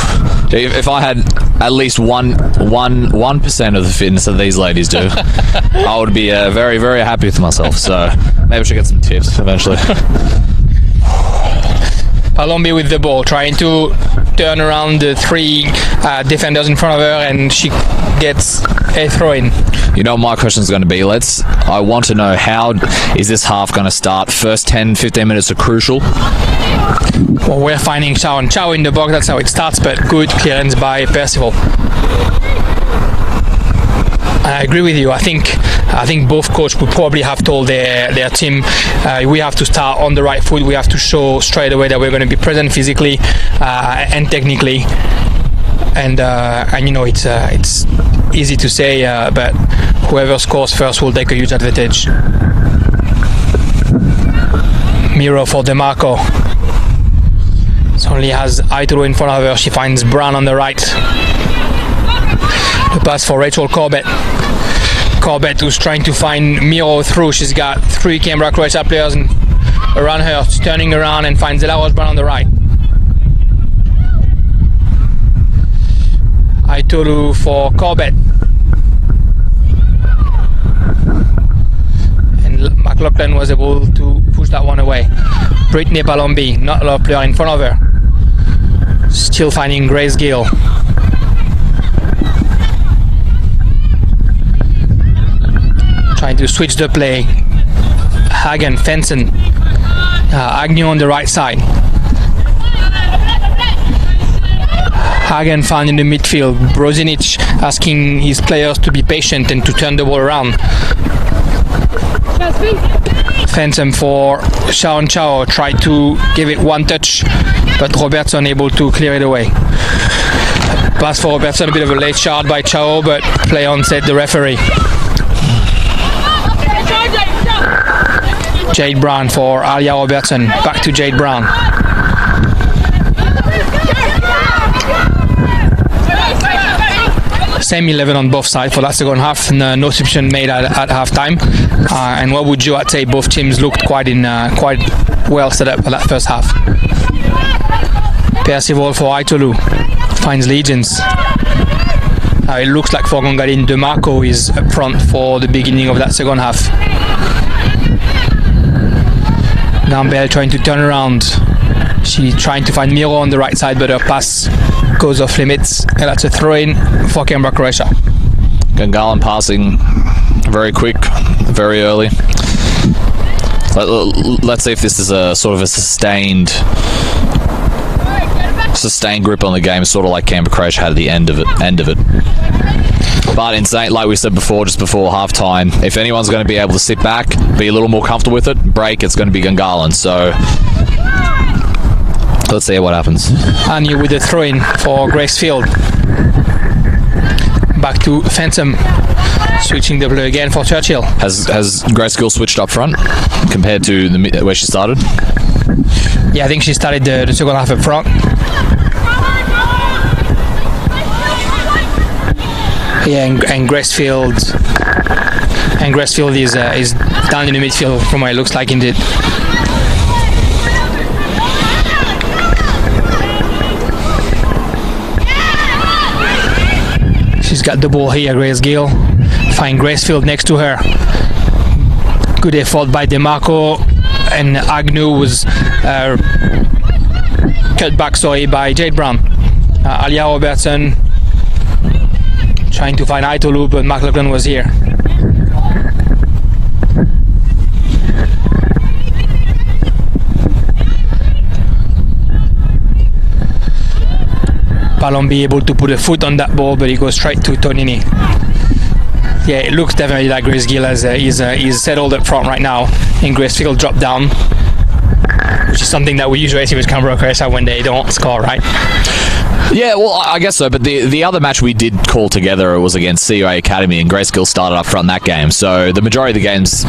B: If I had at least 1% of the fitness that these ladies do, I would be very, very happy with myself. So maybe I should get some tips eventually.
A: Palombi with the ball, trying to turn around the three defenders in front of her, and she gets a throw-in.
B: You know what my question is going to be? I want to know, how is this half going to start? First 10-15 minutes are crucial.
A: Well, we're finding Chao and Chao in the box. That's how it starts, but good clearance by Percival. I agree with you. I think both coaches would probably have told their team, we have to start on the right foot. We have to show straight away that we're going to be present physically and technically. And you know, it's easy to say, but whoever scores first will take a huge advantage. Miro for DeMarco. Only has Aitolo in front of her. She finds Brown on the right. The pass for Rachel Corbett. Corbett, who's trying to find Miro through. She's got three Canberra Croatia players around her. She's turning around and finds Elaros Brown on the right. Aitolu for Corbett. And McLaughlin was able to push that one away. Brittany Palombi, not a lot of player in front of her. Still finding Grace Gill. Trying to switch the play. Hagen, Fenson, Agnew on the right side. Hagen found in the midfield. Brozinic asking his players to be patient and to turn the ball around. Fenton for Shaon Chao, tried to give it one touch, but Robertson able to clear it away. Pass for Robertson, a bit of a late shot by Chao, but play on, said the referee. Jade Brown for Alia Robertson. Back to Jade Brown. Same 11 on both sides for that second half. No substitution made at half time. And what would you say? Both teams looked quite well set up for that first half. Percival for Aitolu. Finds Legions. It looks like for Gungahlin, DeMarco is up front for the beginning of that second half. Gambel trying to turn around. She's trying to find Miro on the right side, but her pass goes off limits, and that's a throw-in for Canberra, Croatia.
B: Gungahlin passing very quick, very early. Let's see if this is a sort of a sustained grip on the game, sort of like Canberra, Croatia had at the end of it. But insane, like we said before, just before half-time, if anyone's going to be able to sit back, be a little more comfortable with it, break, it's going to be Gungahlin. So let's see what happens.
A: Anu with the throw-in for Gracefield. Back to Phantom. Switching the play again for Churchill.
B: Has Grace Gill switched up front compared to where she started?
A: Yeah, I think she started the second half up front. Yeah, and Gracefield is down in the midfield from what it looks like indeed. She's got the ball here, Grace Gill. Find Gracefield next to her. Good effort by DeMarco, and Agnew was cut back, by Jade Brown. Alia Robertson trying to find Aitolu, but McLaughlin was here. Palombi able to put a foot on that ball, but he goes straight to Tonini. Yeah, it looks definitely like Grace Gill is settled up front right now in Gracefield drop down, which is something that we usually see with Canberra Croatia when they don't score, right?
B: Yeah, well, I guess so, but the other match we did call together was against CUA Academy, and Grace Gill started up front in that game. So the majority of the games,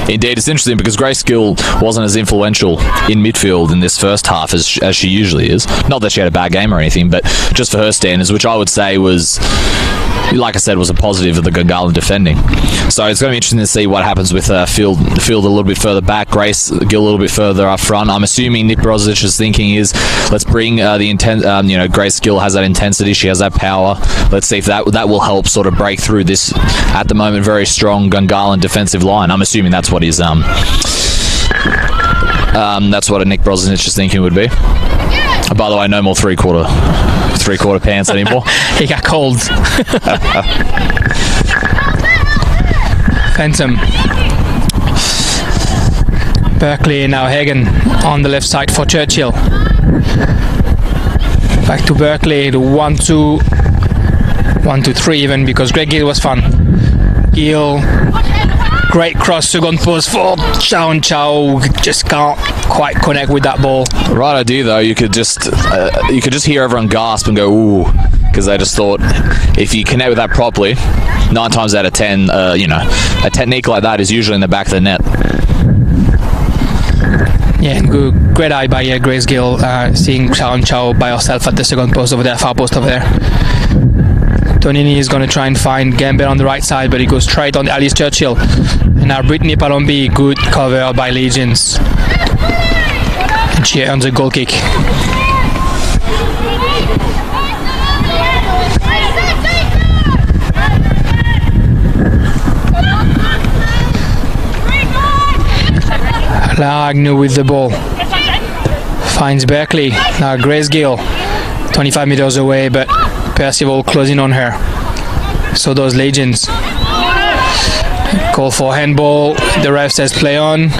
B: indeed, it's interesting because Grace Gill wasn't as influential in midfield in this first half as she usually is. Not that she had a bad game or anything, but just for her standards, which I would say was, like I said, was a positive of the Gungahlin defending. So it's going to be interesting to see what happens with the field a little bit further back, Grace Gill a little bit further up front. I'm assuming Nick Brozic's thinking is, let's bring the intent. Grace Gill has that intensity, she has that power. Let's see if that will help sort of break through this at the moment very strong Gungahlin defensive line. I'm assuming that's what his that's what a Nick Brozic's thinking would be. By the way, no more three-quarter pants anymore.
A: He got cold. Phantom. Berkeley, now Hagen on the left side for Churchill. Back to Berkeley, the 1-2, 1-2-3 even, because Greg Gill was fun. Gill, great cross, second post for Chow and Chow, just can't quite connect with that ball.
B: Right idea though, you could just hear everyone gasp and go ooh, because they just thought if you connect with that properly, 9 times out of 10, a technique like that is usually in the back of the net.
A: Yeah, good, great eye by Grace Gill, seeing Chow and Chow by herself at the second post over there, far post over there. Tonini is going to try and find Gamble on the right side, but he goes straight on Alice Churchill. And now Brittany Palombi, good cover by Legends. And she earns a goal kick. Agnew with the ball. Finds Berkeley. Now Grace Gill, 25 meters away, but Percival closing on her. So does Legends. Call for handball. The ref says play on.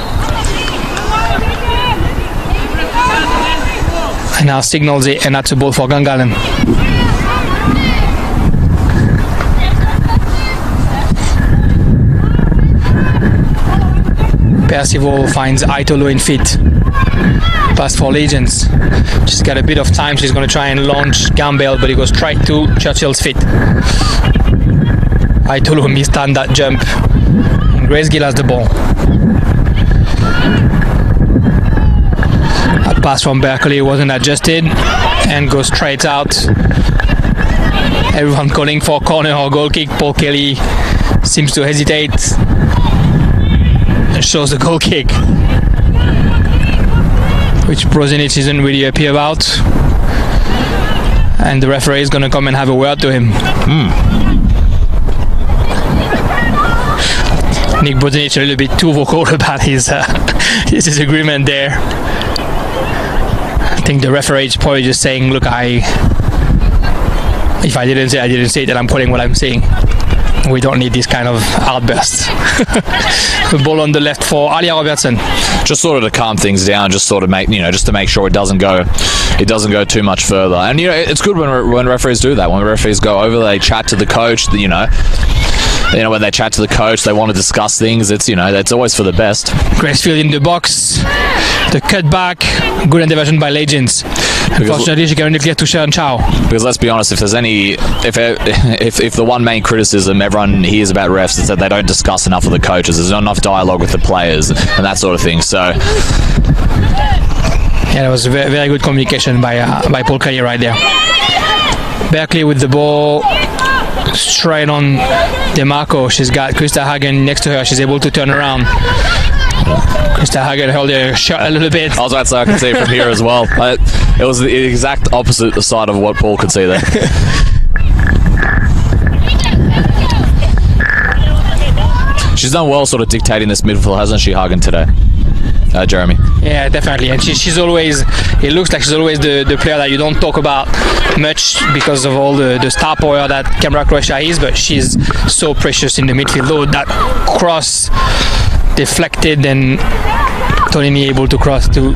A: And now signals it, and that's a ball for Gungahlin. Percival finds Aitolo in feet. Pass for Legends. She's got a bit of time. She's going to try and launch Gamble, but he goes straight to Churchill's feet. Aitolo missed on that jump. And Grace Gill has the ball. A pass from Berkeley wasn't adjusted and goes straight out. Everyone calling for corner or goal kick. Paul Kelly seems to hesitate. Shows the goal kick, which Brozinic isn't really happy about, and the referee is going to come and have a word to him. Nick Brozinic a little bit too vocal about his disagreement there. I think the referee is probably just saying, look, if I didn't say it, then I'm calling what I'm saying. We don't need this kind of outbursts. The ball on the left for Alia Robertson.
B: Just sort of to calm things down, just sort of just to make sure it doesn't go too much further. And it's good when referees do that. When referees go over, they chat to the coach. When they chat to the coach, they want to discuss things. It's it's always for the best.
A: Gracefield in the box. The cutback, good intervention by Legends. Unfortunately, she can only get to Sharon Chow.
B: Because let's be honest, if the one main criticism everyone hears about refs is that they don't discuss enough with the coaches, there's not enough dialogue with the players and that sort of thing. So
A: yeah, that was very, very good communication by Paul Kelly right there. Berkeley with the ball. Straight on DeMarco. She's got Krista Hagen next to her. She's able to turn around. Krista Hagen held her shot a little bit.
B: I was about to say I could see it from here as well. It was the exact opposite side of what Paul could see there. She's done well sort of dictating this midfield, hasn't she, Hagen, today? Jeremy.
A: Yeah, definitely. And she's always, it looks like she's always the player that you don't talk about much because of all the star power that Canberra Croatia is, but she's so precious in the midfield. Though that cross deflected and Tonini able to cross to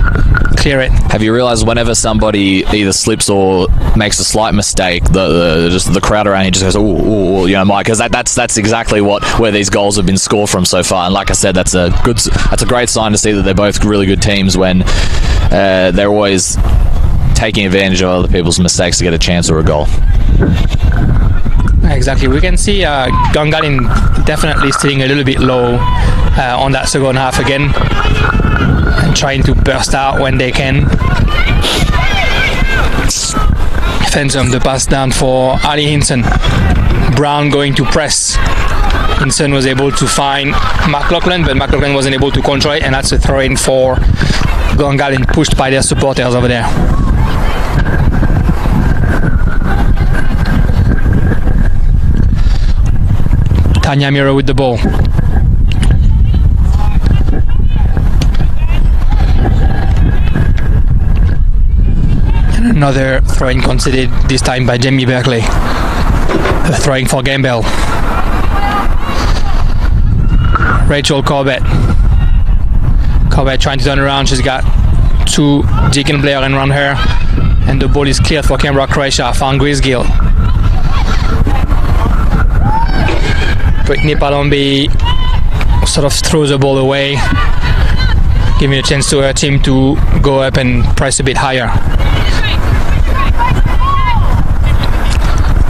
A: clear it.
B: Have you realised whenever somebody either slips or makes a slight mistake, the crowd around you just goes, ooh, you know, Mike, because that's exactly where these goals have been scored from so far. And like I said, that's a great sign to see that they're both really good teams when they're always taking advantage of other people's mistakes to get a chance or a goal.
A: Exactly. We can see Gungahlin definitely sitting a little bit low on that second half again and trying to burst out when they can. Fensom, the pass down for Ali Hinson. Brown going to press. Hinson was able to find McLaughlin, but McLaughlin wasn't able to control it, and that's a throw-in for Gungahlin, pushed by their supporters over there. Tanya Miro with the ball. And another throw-in conceded, this time by Jamie Berkeley. A throwing for Gamble. Rachel Corbett. Corbett trying to turn around. She's got two Deacon Blair around her. And the ball is cleared for Canberra, Croatia. Found Grisgill. Brittany Palombi sort of throws the ball away, giving a chance to her team to go up and press a bit higher.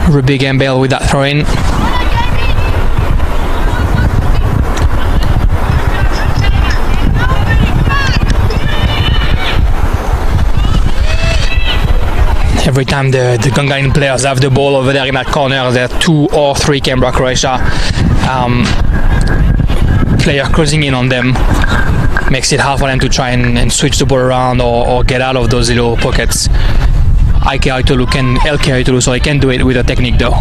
A: Ruby Gamble with that throw-in. Every time the Gungahlin players have the ball over there in that corner, there are 2 or 3 Canberra, Croatia player closing in on them. Makes it hard for them to try and switch the ball around or get out of those little pockets. LK Itolu can do it with a technique though.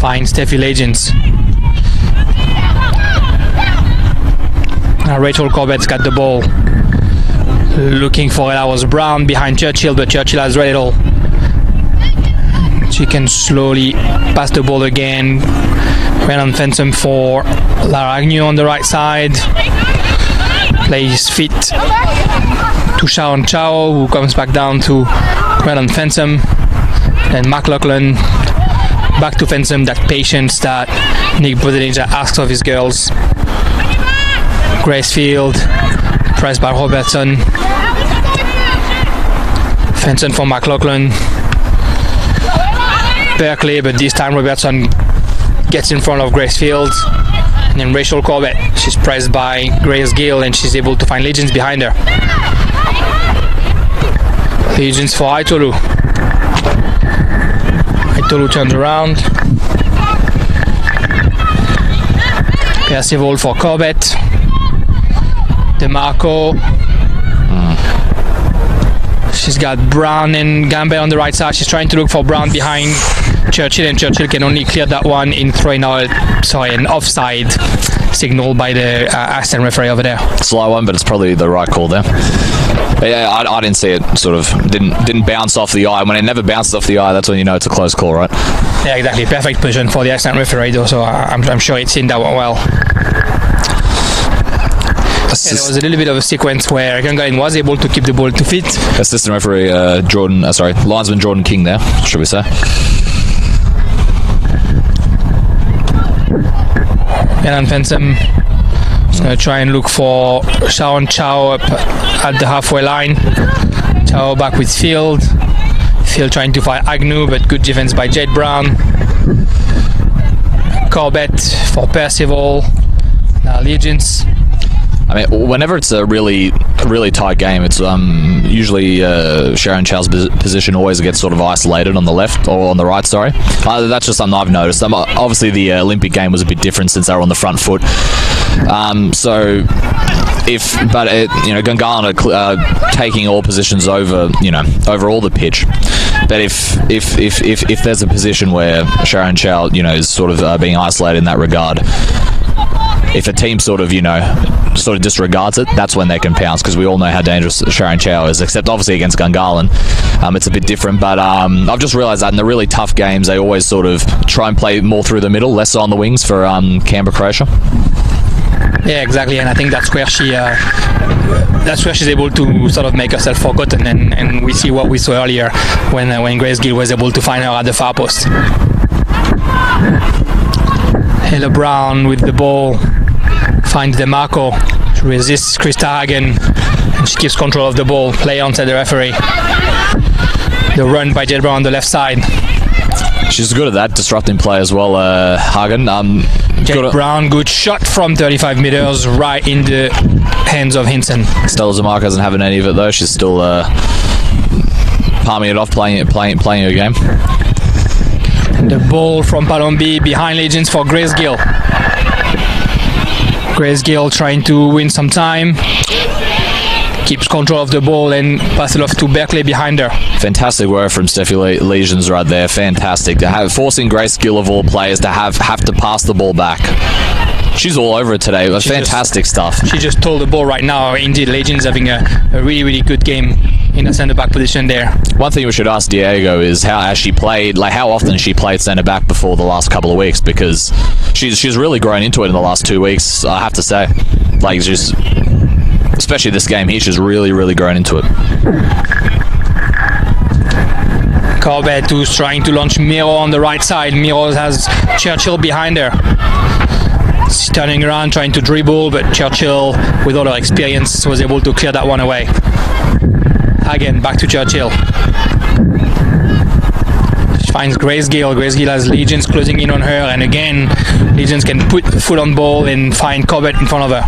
A: Fine Steffi Legends. Rachel Corbett's got the ball. Looking for it. That was Brown behind Churchill, but Churchill has read it all. She can slowly pass the ball again. Renan Fensom for Lara Agnew on the right side. Plays fit to Sharon Chow, who comes back down to Renan Fensom. And McLaughlin back to Fensom, that patience that Nick Bodelinja asks of his girls. Gracefield, pressed by Robertson. Fenson for McLaughlin. Berkeley, but this time Robertson gets in front of Gracefield. And then Rachel Corbett, she's pressed by Grace Gill and she's able to find Legends behind her. Legends for Itolu. Itolu turns around. Percival for Corbett. DeMarco. She's got Brown and Gamble on the right side. She's trying to look for Brown behind Churchill, and Churchill can only clear that one in throwing out, an offside signal by the assistant referee over there.
B: Slow one, but it's probably the right call there. But yeah, I didn't see it. Sort of didn't bounce off the eye. When it never bounces off the eye, that's when you know it's a close call, right?
A: Yeah, exactly. Perfect position for the assistant referee, though. So I'm sure it's seen that one well. There was a little bit of a sequence where Gungahlin was able to keep the ball to feet.
B: Assistant referee linesman Jordan King there, should we say.
A: And Fensom is going to try and look for Sharon Chow up at the halfway line. Chow back with Field. Field trying to fight Agnew, but good defense by Jade Brown. Corbett for Percival. Now Legends.
B: I mean, whenever it's a really tight game, it's usually Sharon Chow's position always gets sort of isolated on the left or on the right. Sorry, that's just something I've noticed. Obviously, the Olympic game was a bit different since they were on the front foot. Gungahlin are taking all positions over all the pitch. But if there's a position where Sharon Chow, is sort of being isolated in that regard. If a team sort of disregards it, that's when they can pounce, because we all know how dangerous Sharon Chow is, except obviously against Gungahlin. It's a bit different, but I've just realised that in the really tough games, they always sort of try and play more through the middle, less on the wings for Canberra, Croatia.
A: Yeah, exactly, and I think that's where she's able to sort of make herself forgotten, and we see what we saw earlier when Grace Gill was able to find her at the far post. Ella Brown with the ball finds DeMarco, she resists Krista Hagen, and she keeps control of the ball. Play onside the referee. The run by Jade Brown on the left side.
B: She's good at that, disrupting play as well, Hagen.
A: Jade Brown, good shot from 35 meters, right in the hands of Hinson.
B: Stella DeMarco hasn't having any of it though. She's still palming it off, playing her game.
A: And the ball from Palombi behind Legends for Grace Gill. Grace Gill trying to win some time. Keeps control of the ball and pass it off to Berkeley behind her.
B: Fantastic work from Steffi Lesions right there. Fantastic. Forcing Grace Gill of all players to have to pass the ball back. She's all over it today. Fantastic stuff. She
A: just stole the ball right now. Indeed, Legends having a really, really good game in the centre back position there.
B: One thing we should ask Diego is how often she played centre back before the last couple of weeks, because she's really grown into it in the last 2 weeks, I have to say. Like, just especially this game here, she's really, really grown into it.
A: Corbett, who's trying to launch Miro on the right side. Miro has Churchill behind her. She's turning around, trying to dribble, but Churchill, with all her experience, was able to clear that one away. Again, back to Churchill. She finds Grace Gill. Grace Gill has Legends closing in on her, and again, Legends can put foot on ball and find Corbett in front of her.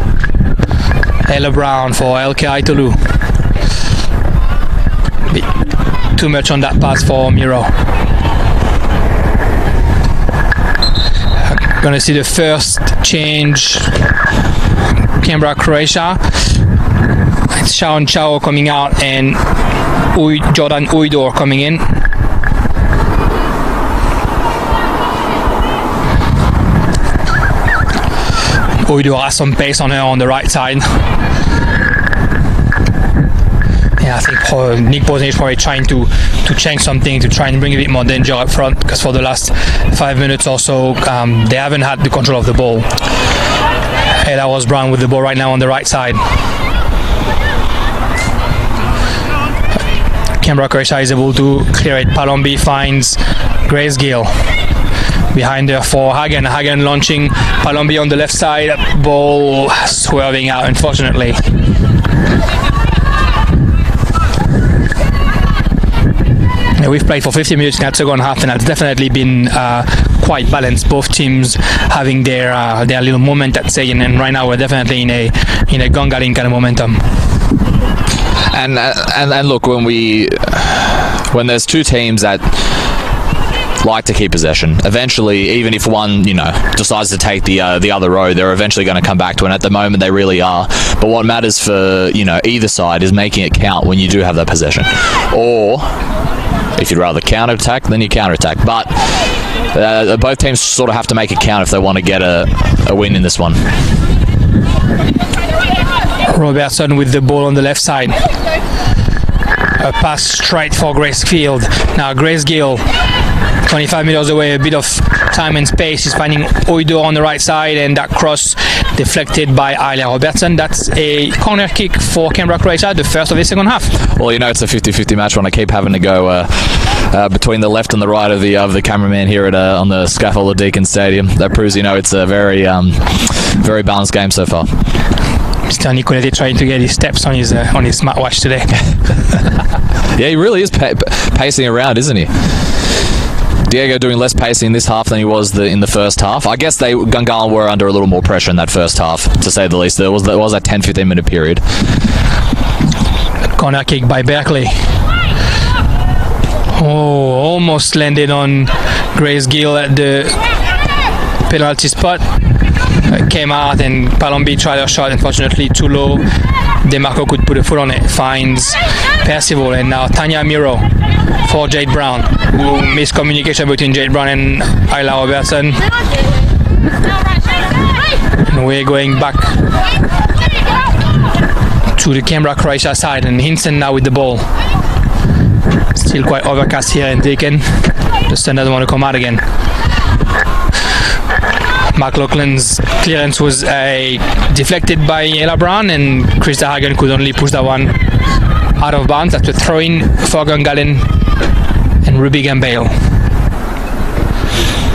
A: Ella Brown for Elke Aitolu. Bit too much on that pass for Miro. Gonna see the first change. Canberra, Croatia. It's Sharon Chao coming out and Jordan Uydor coming in. Uydor has some pace on her on the right side. Yeah, I think Nick Bosnich is probably trying to change something to try and bring a bit more danger up front, because for the last 5 minutes or so, they haven't had the control of the ball. Ella was Brown with the ball right now on the right side. Canberra, Croatia is able to clear it. Palombi finds Grace Gill. Behind her for Hagen. Hagen launching Palombi on the left side. Ball swerving out, unfortunately. Yeah, we've played for 50 minutes in that second half, and that's definitely been quite balanced. Both teams having their little moment at say, and right now we're definitely in a Gungahlin kind of momentum.
B: And look, when there's two teams that like to keep possession, eventually, even if one decides to take the other road, they're eventually going to come back to it. And at the moment, they really are. But what matters for either side is making it count when you do have that possession. Or if you'd rather counter-attack, then you counter-attack. But both teams sort of have to make it count if they want to get a win in this one.
A: Robertson with the ball on the left side. A pass straight for Grace Field. Now Grace Gill, 25 meters away, a bit of time and space. He's finding Uydor on the right side, and that cross deflected by Ayla Robertson. That's a corner kick for Canberra, Croatia, the first of the second half.
B: Well, it's a 50-50 match when I keep having to go between the left and the right of the cameraman here on the scaffold at Deakin Stadium. That proves it's a very very balanced game so far.
A: Mr. Nicoletti trying to get his steps on his smartwatch today.
B: Yeah, he really is pacing around, isn't he? Diego doing less pacing this half than he was in the first half. I guess Gungahlin were under a little more pressure in that first half, to say the least. There was that 10-15 minute period.
A: Corner kick by Berkeley. Oh, almost landed on Grace Gill at the penalty spot. Came out and Palombi tried her shot, unfortunately too low. DeMarco could put a foot on it, finds Percival, and now Tanya Miro for Jade Brown. Miscommunication between Jade Brown and Ayla Robertson. And we're going back to the Canberra, Croatia side, and Hinson now with the ball. Still quite overcast here in Deakin. The sun doesn't want to come out again. McLaughlin's clearance was deflected by Ella Brown, and Krista Hagen could only push that one out of bounds. That's a throw-in for Gungahlin and Ruby Gambale.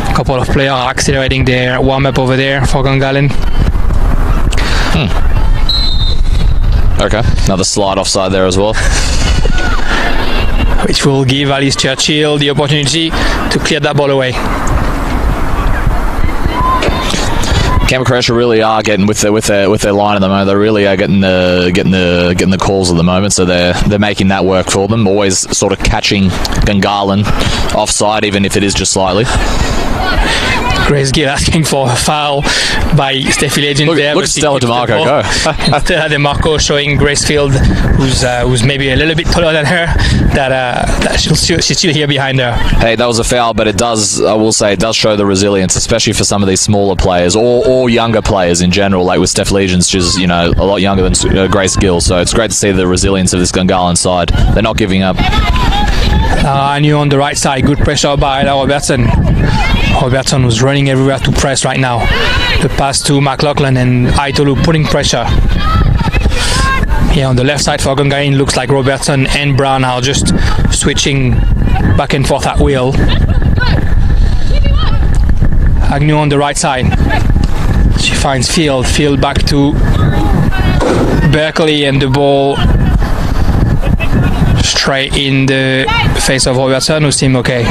A: A couple of players are accelerating their warm-up over there for Gungahlin.
B: Okay, another slide offside there as well.
A: Which will give Alice Churchill the opportunity to clear that ball away.
B: Canberra Croatia really are getting with their line at the moment. They really are getting the calls at the moment, so they're making that work for them. Always sort of catching Gungahlin offside, even if it is just slightly.
A: Grace Gill asking for a foul by Steffi Legend there.
B: Look at Stella DeMarco go.
A: Stella DeMarco showing Gracefield, who's maybe a little bit taller than her, that she's still here behind her.
B: Hey, that was a foul, but I will say, it does show the resilience, especially for some of these smaller players or younger players in general. Like with Steph Legends, she's a lot younger than Grace Gill, so it's great to see the resilience of this Gungahlin side. They're not giving up.
A: And you on the right side, good pressure by Ella Robertson. Robertson was running everywhere to press right now. The pass to McLaughlin and Aitolu putting pressure. Here on the left side for Gungahlin, looks like Robertson and Brown are just switching back and forth at will. Agnew on the right side. She finds Field back to Berkeley, and the ball straight in the face of Robertson, who seemed okay.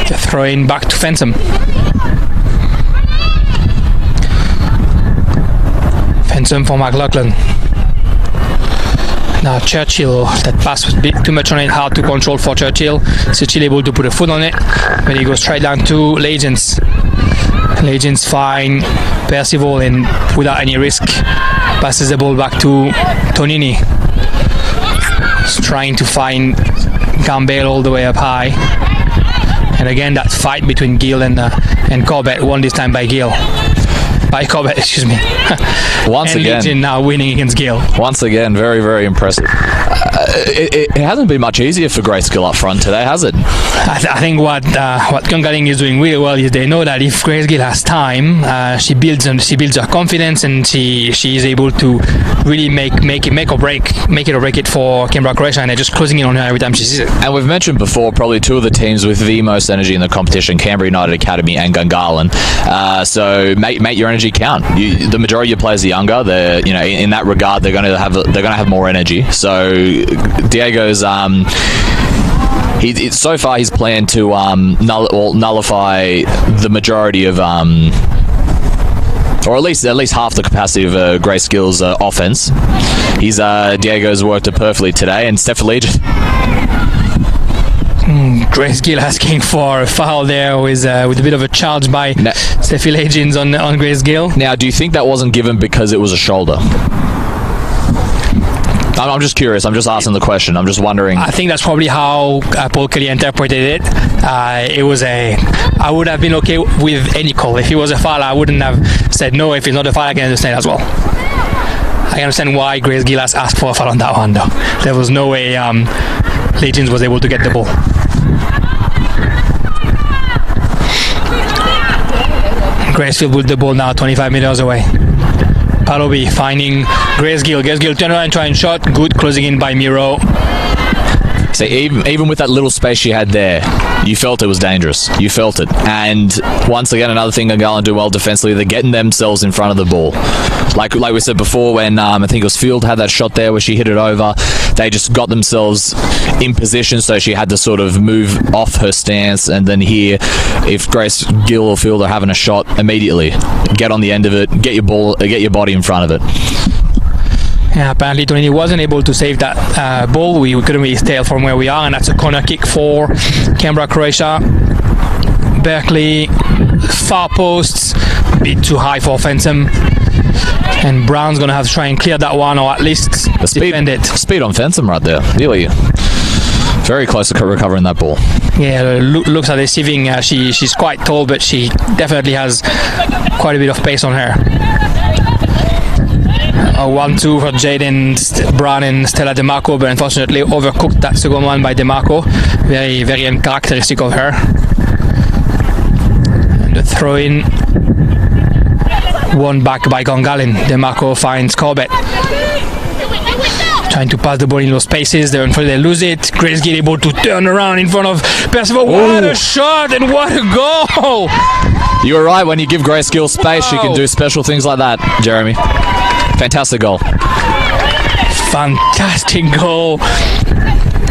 A: The throw-in back to Fensom. Fensom for McLaughlin. Now Churchill, that pass was a bit too much on it, hard to control for Churchill. Churchill able to put a foot on it, but he goes straight down to Legends. Legends find Percival, and without any risk passes the ball back to Tonini. He's trying to find Gambale all the way up high. And again, that fight between Gill and Corbett, won this time by Gill. By Corbett, excuse me.
B: Once again,
A: Legion now winning against Gill.
B: Once again, very, very impressive. It hasn't been much easier for Grace Gill up front today, has it?
A: I think what Gungahlin is doing really well is they know that if Grace Gill has time, she builds her confidence, and she is able to really make it or break it for Canberra Croatia, and they're just closing in on her every time she sees it.
B: And we've mentioned before, probably two of the teams with the most energy in the competition, Canberra United Academy and Gungahlin. So make your energy count. The majority of your players are younger. They're in that regard they're going to have more energy. So Diego's so far he's planned to nullify the majority of or at least half the capacity of Grace Gill's offense. Diego's worked it perfectly today, and Steph Legion.
A: Grace Gill asking for a foul there with a bit of a charge by Steffi Legends on Grace Gill.
B: Now, do you think that wasn't given because it was a shoulder? I'm just curious. I'm just asking the question. I'm just wondering.
A: I think that's probably how Paul Kelly interpreted it. I would have been okay with any call. If it was a foul, I wouldn't have said no. If it's not a foul, I can understand as well. I understand why Grace Gill has asked for a foul on that one, though. There was no way Legends was able to get the ball. Gracefield with the ball now, 25 meters away. Palobi finding Grace Gill. Grace Gill turn around, try and shot. Good closing in by Miro.
B: So even with that little space she had there, you felt it was dangerous. You felt it. And once again, another thing Gungahlin do well defensively, they're getting themselves in front of the ball. Like we said before, when I think it was Field had that shot there where she hit it over, they just got themselves in position, so she had to sort of move off her stance, and then here, if Grace Gill or Field are having a shot, immediately get on the end of it, get your body in front of it.
A: Yeah, apparently Tonini wasn't able to save that ball. We couldn't really tell from where we are, and that's a corner kick for Canberra Croatia. Berkeley, far posts, a bit too high for Fensom. And Brown's going to have to try and clear that one, or at least defend it.
B: Speed on Fensom right there. Really very close to recovering that ball.
A: Yeah, looks like deceiving. She's quite tall, but she definitely has quite a bit of pace on her. 1-2 for Jaden Brown and Stella DeMarco, but unfortunately overcooked that second one by DeMarco. Very, very uncharacteristic of her. And the throw-in won back by Gungahlin. DeMarco finds Corbett. Trying to pass the ball in those spaces. They lose it. Grace Gill able to turn around in front of Percival. What a shot and what a goal!
B: You were right. When you give Grace Gill space, she can do special things like that, Jeremy. Fantastic goal.
A: Fantastic goal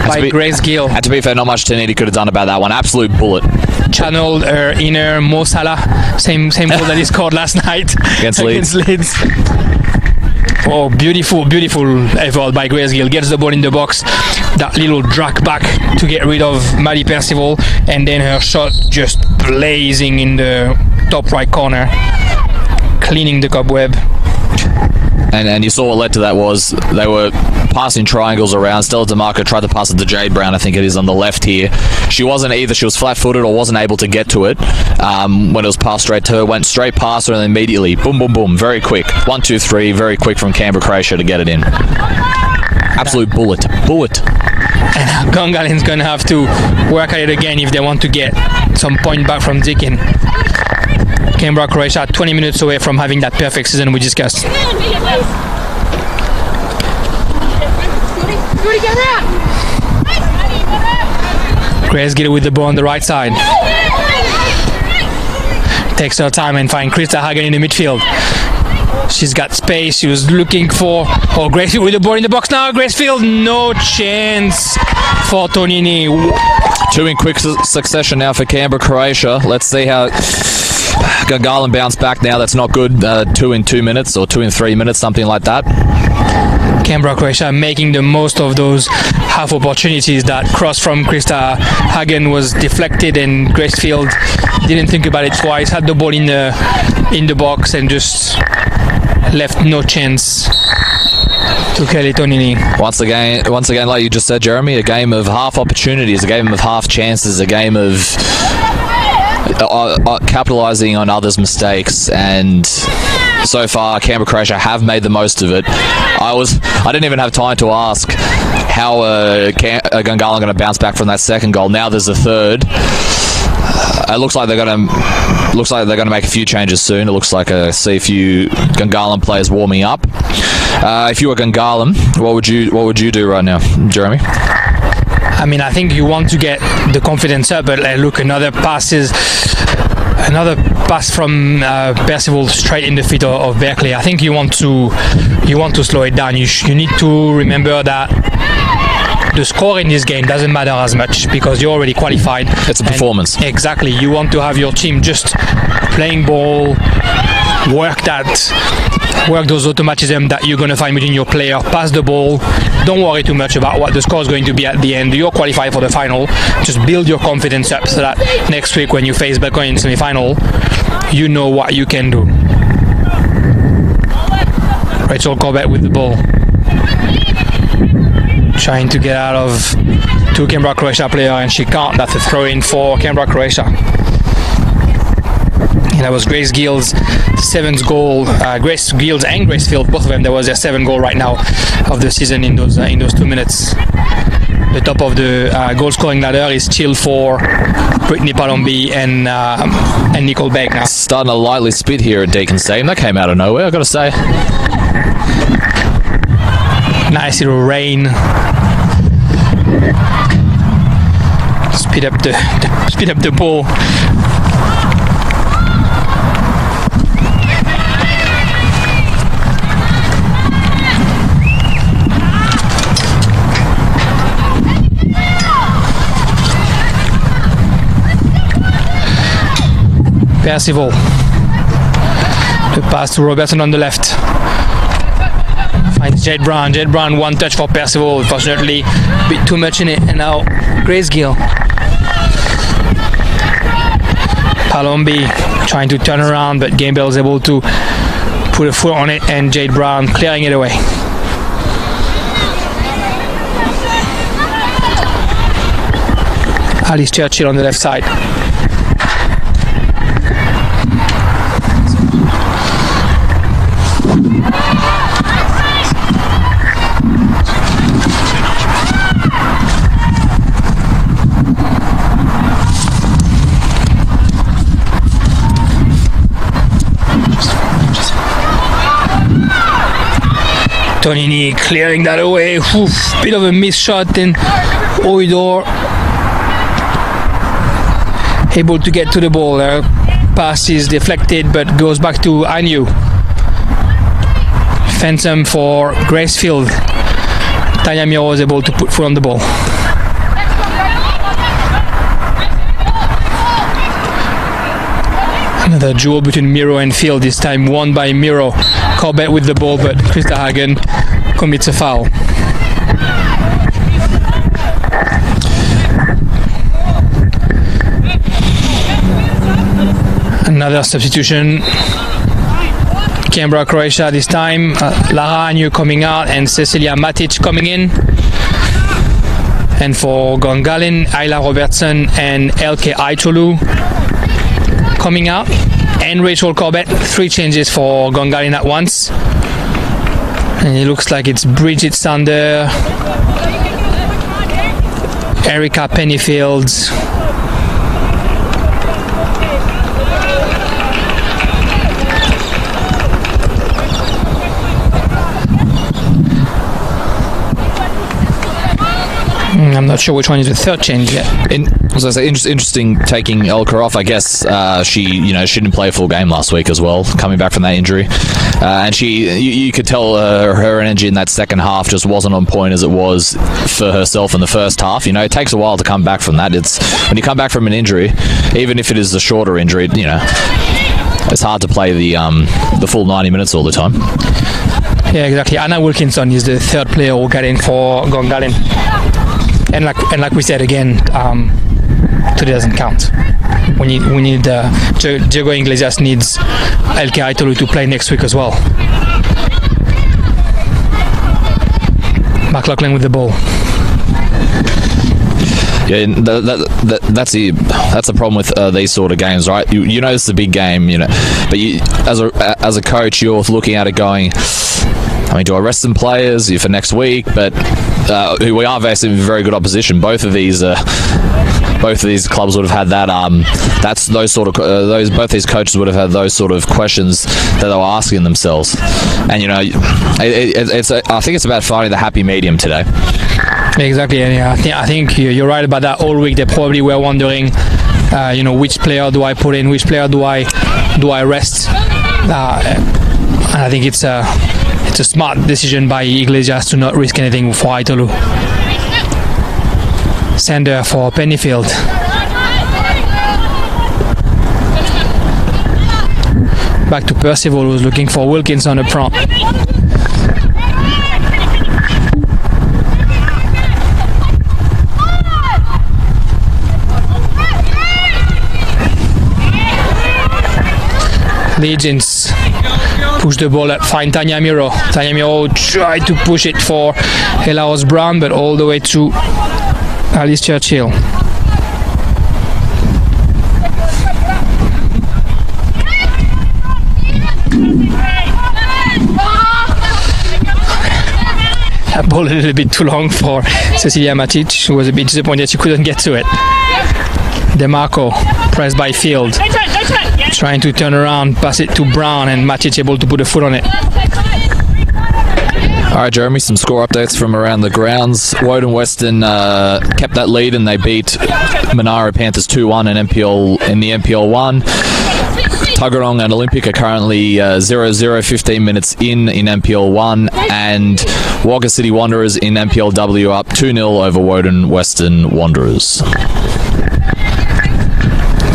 A: by Grace Gill.
B: And to be fair, not much Taniti could have done about that one. Absolute bullet.
A: Channeled her inner Mo Salah. Same goal that he scored last night
B: against Leeds.
A: Oh, beautiful effort by Grace Gill. Gets the ball in the box. That little drag back to get rid of Maddie Percival. And then her shot just blazing in the top right corner. Cleaning the cobweb.
B: And you saw what led to that was they were passing triangles around. Stella DeMarco tried to pass it to Jade Brown, I think it is on the left here. She wasn't either. She was flat-footed or wasn't able to get to it when it was passed straight to her. Went straight past her and then immediately, boom, boom, boom, very quick. 1, 2, 3, very quick from Canberra, Croatia to get it in. Absolute bullet.
A: And Gungalin's going to have to work at it again if they want to get some point back from Dickin. Canberra, Croatia, 20 minutes away from having that perfect season we discussed. Grace Gill with the ball on the right side. Takes her time and finds Krista Hagen in the midfield. She's got space. She was looking for Gracefield with the ball in the box now. Gracefield, no chance for Tonini.
B: 2 in quick succession now for Canberra, Croatia. Let's see how Gungahlin bounced back now. That's not good. 2 in 2 minutes or 2 in 3 minutes, something like that.
A: Canberra, Croatia making the most of those half opportunities. That cross from Krista Hagen was deflected and Gracefield didn't think about it twice. Had the ball in the box and just left no chance to Kelly Tonini.
B: Once again, like you just said, Jeremy, a game of half opportunities, a game of half chances, a game of capitalising on others' mistakes, and so far Canberra, Croatia have made the most of it. I didn't even have time to ask how Gungahlin going to bounce back from that second goal. Now there's a third. It looks like they're going to make a few changes soon. It looks like I see a few Gungahlin players warming up. If you were Gungahlin, what would you do right now, Jeremy?
A: I mean, I think you want to get the confidence up, but look, another pass from Percival straight in the feet of Berkeley. I think you want to slow it down. You need to remember that the score in this game doesn't matter as much because you're already qualified.
B: It's a performance.
A: Exactly. You want to have your team just playing ball, work those automatisms that you're going to find between your player, pass the ball. Don't worry too much about what the score is going to be at the end. You're qualified for the final. Just build your confidence up so that next week when you face Belcoin in semi-final, you know what you can do. Rachel Corbett with the ball. Trying to get out of 2 Canberra Croatia player and she can't. That's a throw-in for Canberra Croatia. And that was Grace Gill's 7th goal. Grace Gill's and Gracefield, both of them. That was their 7th goal right now of the season in those 2 minutes. The top of the goal scoring ladder is still for Brittany Palombi and Nicole Beck now.
B: Starting to lightly spit here at Deakin Stadium. That came out of nowhere, I've got to say.
A: Nice little rain. Speed up the ball. Percival. The pass to Robertson on the left. Finds Jade Brown. Jade Brown, one touch for Percival. Unfortunately, a bit too much in it. And now Grace Gill. Palombi trying to turn around, but Gamebell is able to put a foot on it, and Jade Brown clearing it away. Alice Churchill on the left side. Tonini clearing that away. Oof, bit of a missed shot, and Oidor able to get to the ball. Pass is deflected but goes back to Anu. Phantom for Gracefield. Tanya Miro is able to put foot on the ball. Another duel between Miro and Field, this time won by Miro. Corbett with the ball, but Krista Hagen commits a foul. Another substitution. Canberra, Croatia this time. Lara Anu coming out and Cecilia Matic coming in. And for Gungahlin, Ayla Robertson and Elke Aitolu coming out. And Rachel Corbett. 3 changes for Gungahlin at once. And it looks like it's Bridget Sander, Erica Pennyfield, I'm not sure which one is the third change yet.
B: So it's interesting taking Elka off. I guess she didn't play a full game last week as well, coming back from that injury, and you could tell her energy in that second half just wasn't on point as it was for herself in the first half. It takes a while to come back from that. It's when you come back from an injury, even if it is a shorter injury, it's hard to play the full 90 minutes all the time.
A: Yeah, exactly. Anna Wilkinson is the third player who got in for Gungahlin. And like we said again, today doesn't count. We need Diego Iglesias needs Elke Aitolu to play next week as well. McLaughlin with the ball.
B: Yeah, that's the problem with these sort of games, right? You know it's a big game, but as a coach, you're looking at it going, do I rest some players for next week? But we are facing very good opposition. Both of these clubs would have had that. Both these coaches would have had those sort of questions that they were asking themselves. And I think it's about finding the happy medium today.
A: Exactly, and I think you're right about that. All week they probably were wondering, which player do I put in, which player do I rest, and I think it's a smart decision by Iglesias to not risk anything for Aitolu. Sander for Pennyfield. Back to Percival, who's looking for Wilkinson up front. Legends push the ball up, find Tanya Miro. Tanya Miro tried to push it for Ella Brown, but all the way to Alice Churchill. That ball a little bit too long for Cecilia Matic, who was a bit disappointed she couldn't get to it. DeMarco, pressed by Field, trying to turn around, pass it to Brown, and Matic able to put a foot on it.
B: Alright, Jeremy, some score updates from around the grounds. Woden Western kept that lead and they beat Monaro Panthers 2-1 in the NPL 1. Tuggeranong and Olympic are currently 0-0, 15 minutes in NPL 1, and Wagga City Wanderers in NPL W up 2-0 over Woden Western Wanderers.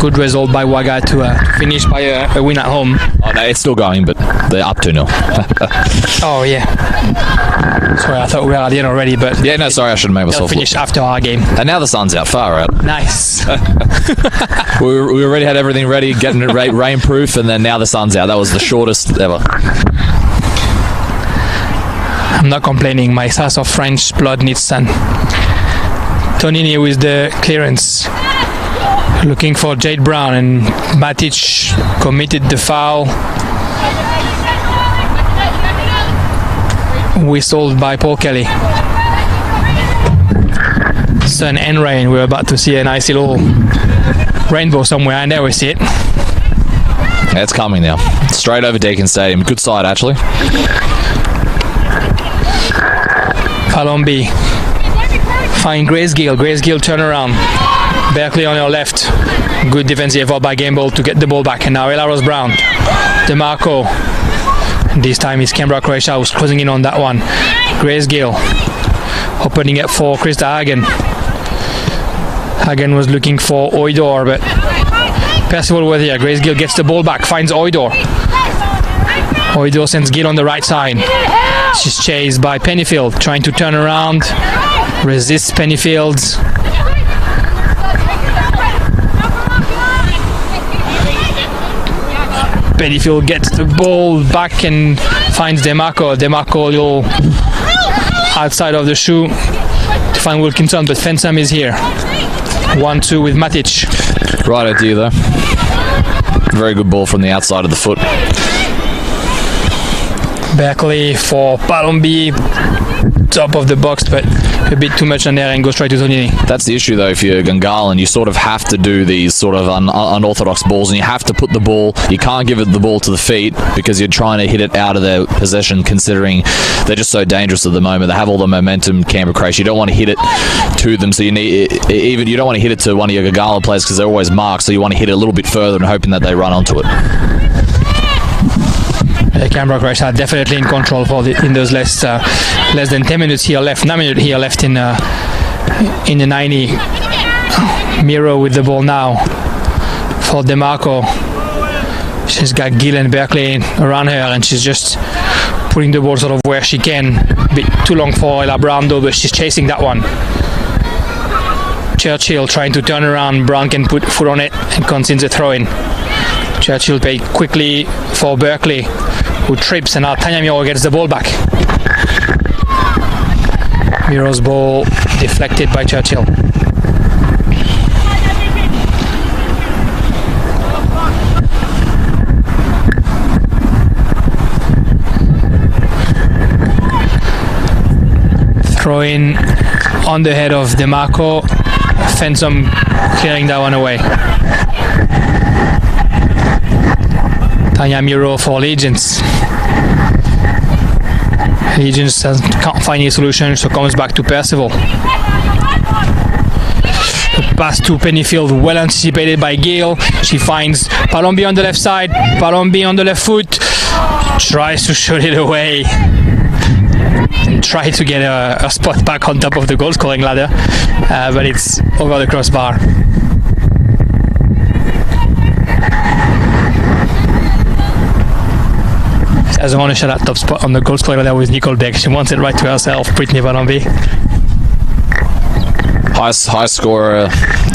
A: Good result by Wagga to finish by a win at home.
B: Oh no, it's still going, but they're up 2-0.
A: Oh yeah. Sorry, I thought we were at the end already, but
B: yeah, no, sorry, I shouldn't make myself.
A: They'll finish after our game.
B: And now the sun's out, far out.
A: Nice.
B: we already had everything ready, getting it rainproof, and then now the sun's out. That was the shortest ever.
A: I'm not complaining. My source of French blood needs sun. Tonini with the clearance. Looking for Jade Brown, and Matic committed the foul. Whistled by Paul Kelly. Sun and rain. We're about to see a nice little rainbow somewhere, and there we see it.
B: Yeah, it's coming now. Straight over Deakin Stadium. Good side, actually.
A: Palombi. Find Grace Gill. Grace Gill turn around. Berkeley on her left. Good defensive effort by Gamble to get the ball back. And now Ella Rose Brown. DeMarco. This time it's Canberra, Croatia who's closing in on that one. Grace Gill. Opening it for Krista Hagen. Hagen was looking for Oidor, but Percival was here. Grace Gill gets the ball back, finds Oidor. Oidor sends Gill on the right side. She's chased by Pennyfield, trying to turn around. Resists Pennyfield. Pennyfield gets the ball back and finds DeMarco. DeMarco a little outside of the shoe to find Wilkinson, but Fensam is here. 1-2 with Matic.
B: Right idea though. Very good ball from the outside of the foot.
A: Berkeley for Palombi. Top of the box, but a bit too much on there and goes straight to Tonini.
B: That's the issue though. If you're Gungahlin, you sort of have to do these sort of unorthodox balls, and you have to put the ball. You can't give it the ball to the feet because you're trying to hit it out of their possession. Considering they're just so dangerous at the moment, they have all the momentum. Canberra, Croatia. You don't want to hit it to them, so you don't want to hit it to one of your Gungahlin players because they're always marked. So you want to hit it a little bit further and hoping that they run onto it.
A: Canberra, Croatia are definitely in control in those less than 10 minutes here left. 9 minutes here left in the 90. Miro with the ball now for DeMarco. She's got Gill and Berkeley around her, and she's just putting the ball sort of where she can. A bit too long for Ella Brown though, but she's chasing that one. Churchill trying to turn around. Brown can put foot on it and concedes a throw in. Churchill paid quickly for Berkeley, who trips, and now Tanya Miro gets the ball back. Miro's ball deflected by Churchill. Throw in on the head of DeMarco. Fensam clearing that one away. Tanya Miro for Legions. Legions can't find any solution, so comes back to Percival. The pass to Pennyfield, well anticipated by Gill. She finds Palombi on the left side. Palombi on the left foot. Tries to shoot it away. And try to get a spot back on top of the goal scoring ladder. But it's over the crossbar. Doesn't want to shut that top spot on the goal scorer there with Nicole Beck. She wants it right to herself, Brittany Palombi.
B: High scorer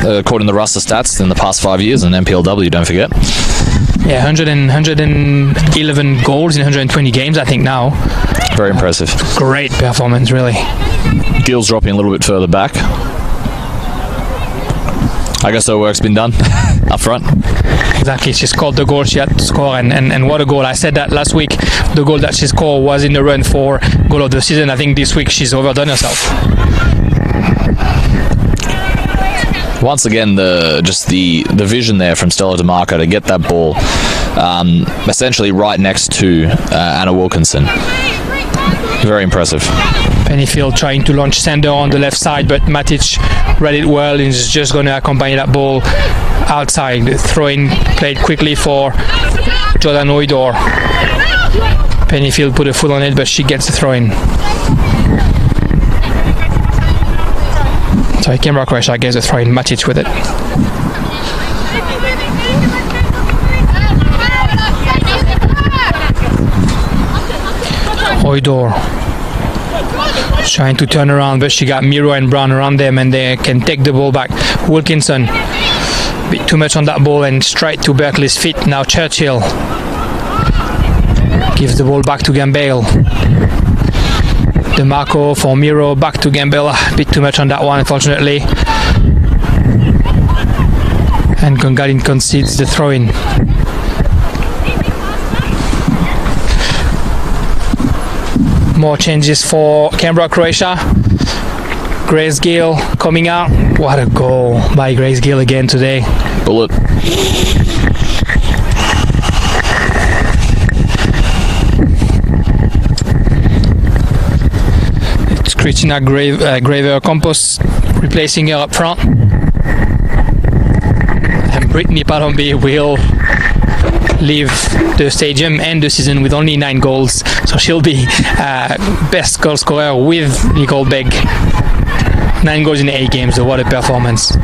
B: according to Rasta stats in the past 5 years in NPLW, don't forget.
A: Yeah, 111 goals in 120 games, I think now.
B: Very impressive.
A: Great performance, really.
B: Gill's dropping a little bit further back. I guess her work's been done up front.
A: Exactly, she scored the goal she had to score, and what a goal. I said that last week, the goal that she scored was in the run for goal of the season. I think this week she's overdone herself.
B: Once again, the vision there from Stella DeMarco to get that ball essentially right next to Anna Wilkinson. Very impressive.
A: Pennyfield trying to launch Sander on the left side, but Matic read it well and is just going to accompany that ball outside. The throw-in played quickly for Jordan Oidor. Pennyfield put a foot on it, but she gets the throw-in. Sorry, Canberra, Croatia gets the throw-in. Matic with it. Oidor trying to turn around, but she got Miro and Brown around them, and they can take the ball back. Wilkinson, a bit too much on that ball, and straight to Berkeley's feet. Now Churchill gives the ball back to Gambale. DeMarco for Miro, back to Gambale. A bit too much on that one, unfortunately. And Gungahlin concedes the throw-in. More changes for Canberra, Croatia. Grace Gill coming out. What a goal by Grace Gill again today.
B: Bullet.
A: It's Christina Graver Campos replacing her up front. And Brittany Palombi will leave the stadium and the season with only 9 goals. So she'll be best goal scorer with Nicole Begg. 9 goals in 8 games. So what a performance.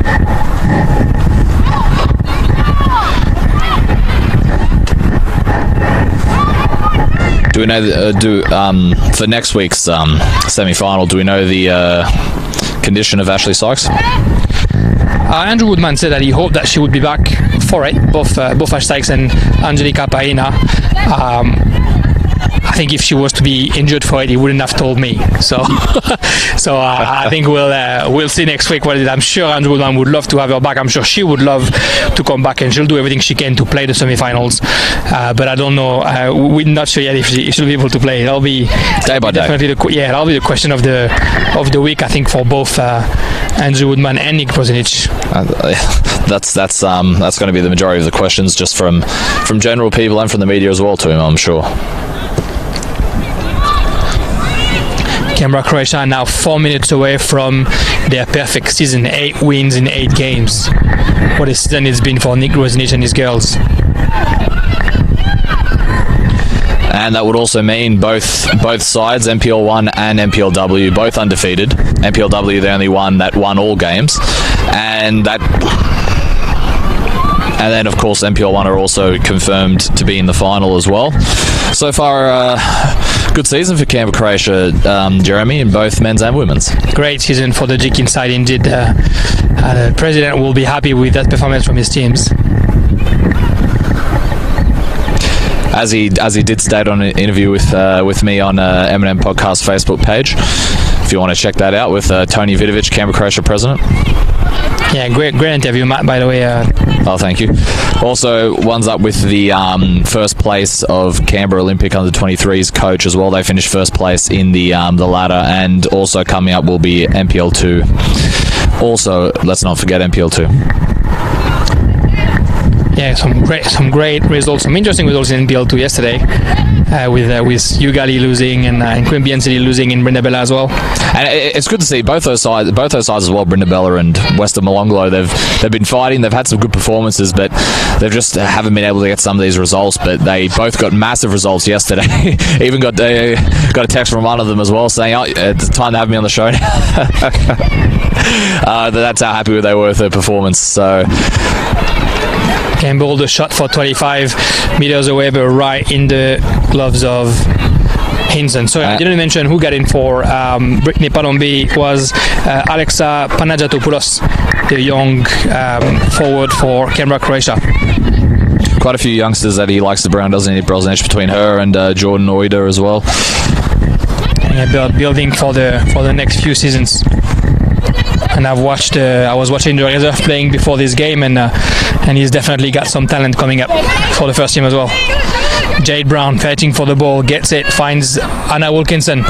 B: Do we know for next week's semi-final? Do we know the condition of Ashley Sykes?
A: Andrew Woodman said that he hoped that she would be back for it, both Ash Sykes and Angelica Paina. I think if she was to be injured for it, he wouldn't have told me. So, I think we'll see next week what it is. I'm sure Andrew Woodman would love to have her back. I'm sure she would love to come back, and she'll do everything she can to play the semi-finals. But I don't know. We're not sure yet if she'll be able to play. That'll be
B: day by day.
A: Definitely that'll be the question of the week. I think for both Andrew Woodman and Nick Brozinic.
B: That's going to be the majority of the questions, just from general people and from the media as well to him, I'm sure.
A: Canberra, Croatia are now 4 minutes away from their perfect season. 8 wins in 8 games. What a season it's been for Nick Brozinic and his girls.
B: And that would also mean both sides, NPL1 and NPLW, both undefeated. NPLW, the only one that won all games. And then, of course, NPL1 are also confirmed to be in the final as well. So far, good season for Canberra, Croatia, Jeremy, in both men's and women's.
A: Great season for the Jikin side indeed. The president will be happy with that performance from his teams.
B: As he did state on an interview with me on M&M Podcast Facebook page, if you want to check that out, with Tony Vidovic, Canberra, Croatia president.
A: Yeah, great interview, Matt, by the way.
B: Oh, thank you. Also, one's up with the first place of Canberra Olympic Under-23s coach as well. They finished first place in the ladder, and also coming up will be NPL2. Also, let's not forget NPL2.
A: Yeah, some great results, some interesting results in NPL2 yesterday, with Gungahlin losing and Quimby City losing in Brindabella as well.
B: And it's good to see both those sides as well. Brindabella and Western Molonglo, they've been fighting. They've had some good performances, but they've just haven't been able to get some of these results. But they both got massive results yesterday. Even got a text from one of them as well saying, "Oh, it's time to have me on the show now." That's how happy they were with their performance. So.
A: Campbell, the shot for 25 meters away, but right in the gloves of Hinson. So I didn't mention who got in for Brittany Palombi. Was Alexa Panajatopoulos, the young forward for Canberra, Croatia.
B: Quite a few youngsters that he likes to bring, doesn't he, Brozinic, between her and Jordan Oida as well.
A: Yeah, building for the next few seasons. And I was watching the reserve playing before this game, and he's definitely got some talent coming up for the first team as well. Jade Brown fighting for the ball, gets it, finds Anna Wilkinson.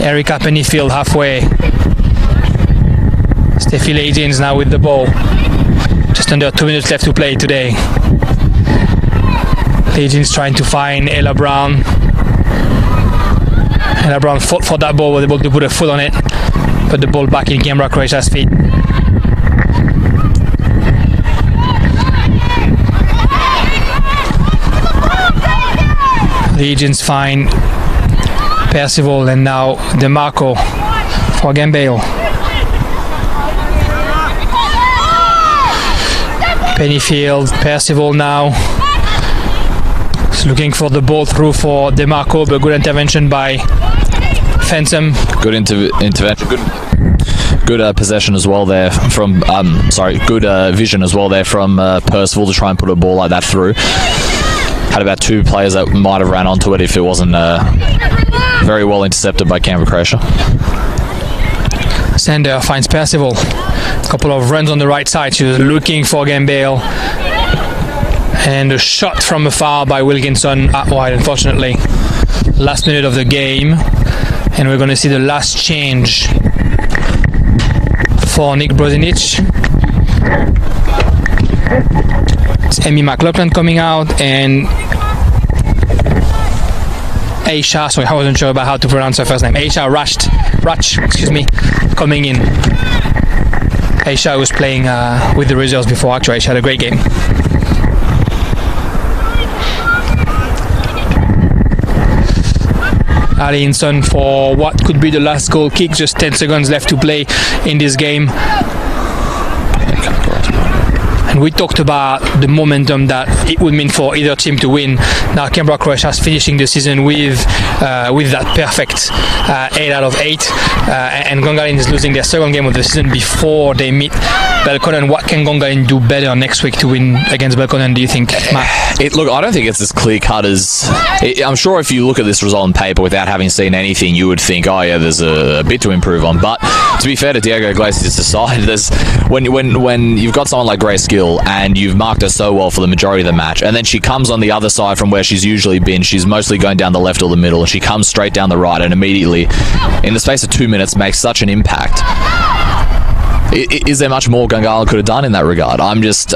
A: Erica Pennyfield halfway. Steffi Leidens now with the ball. Just under 2 minutes left to play today. Leidens trying to find Ella Brown. Ella Brown fought for that ball, was able to put a foot on it. Put the ball back in Canberra, Croatia's feet. Legends find Percival, and now DeMarco for Gambale. Pennyfield, Percival now. He's looking for the ball through for DeMarco, but good intervention by Fensom.
B: Good intervention. Good possession as well there from. Good vision as well there from Percival to try and put a ball like that through. Had about 2 players that might have ran onto it if it wasn't very well intercepted by Canberra, Croatia.
A: Sander finds Percival. A couple of runs on the right side. She was looking for Gambale. And a shot from afar by Wilkinson out wide, unfortunately. Last minute of the game. And we're going to see the last change for Nick Brozinic. It's Emmy McLaughlin coming out, and Aisha, sorry, I wasn't sure about how to pronounce her first name. Aisha Rach, excuse me, coming in. Aisha was playing with the reserves before, actually. She had a great game. Allinson for what could be the last goal kick, just 10 seconds left to play in this game. And we talked about the momentum that it would mean for either team to win. Now Canberra Croatia is finishing the season with that perfect 8 out of 8, and Gungahlin is losing their second game of the season before they meet Belconnen. What can Gungahlin do better next week to win against Belconnen, do you think, Matt?
B: Look, I don't think it's as clear cut as... I'm sure if you look at this result on paper without having seen anything, you would think, oh yeah, there's a bit to improve on. But to be fair to Diego Iglesias' side, there's when you've got someone like Grace Gill and you've marked her so well for the majority of the match, and then she comes on the other side from where she's usually been. She's mostly going down the left or the middle, and she comes straight down the right and immediately, in the space of 2 minutes, makes such an impact. Is there much more Gungahlin could have done in that regard? It's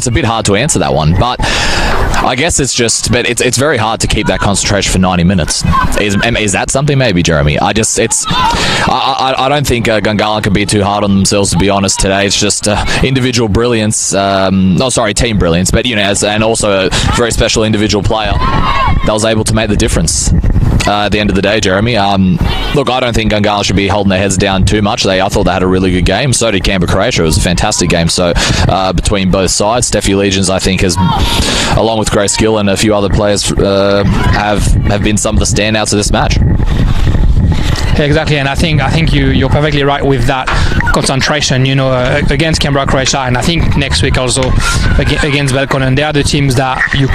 B: a bit hard to answer that one, but I guess it's very hard to keep that concentration for 90 minutes. Is that something? Maybe, Jeremy. I don't think Gungahlin can be too hard on themselves, to be honest. Today, it's just individual brilliance. Team brilliance, but and also a very special individual player that was able to make the difference. At the end of the day, Jeremy. Look, I don't think Gungahlin should be holding their heads down too much. I thought they had a really good game. So did Canberra Croatia. It was a fantastic game. So between both sides, Steffi Legions, I think, has, along with Grace Gill and a few other players, have been some of the standouts of this match.
A: Yeah, exactly, and I think you're perfectly right with that concentration, against Canberra Croatia, and I think next week also against Belconnen. They are the teams that you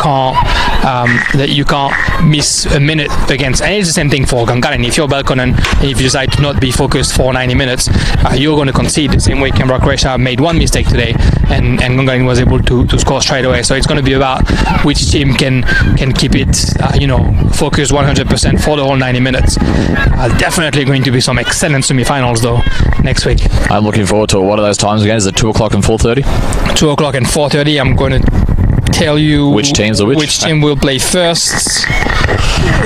A: can't miss a minute against, and it's the same thing for Gungahlin. If you're Belconnen, if you decide to not be focused for 90 minutes, you're going to concede the same way Canberra Croatia made one mistake today, and Gungahlin was able to score straight away. So it's going to be about which team can keep it, focused 100% for the whole 90 minutes. Definitely going to be some excellent semi-finals though next week.
B: I'm looking forward to it. What are those times again? Is it 2 o'clock and 4:30?
A: 2 o'clock and 4:30. I'm going to tell you
B: which
A: team will play first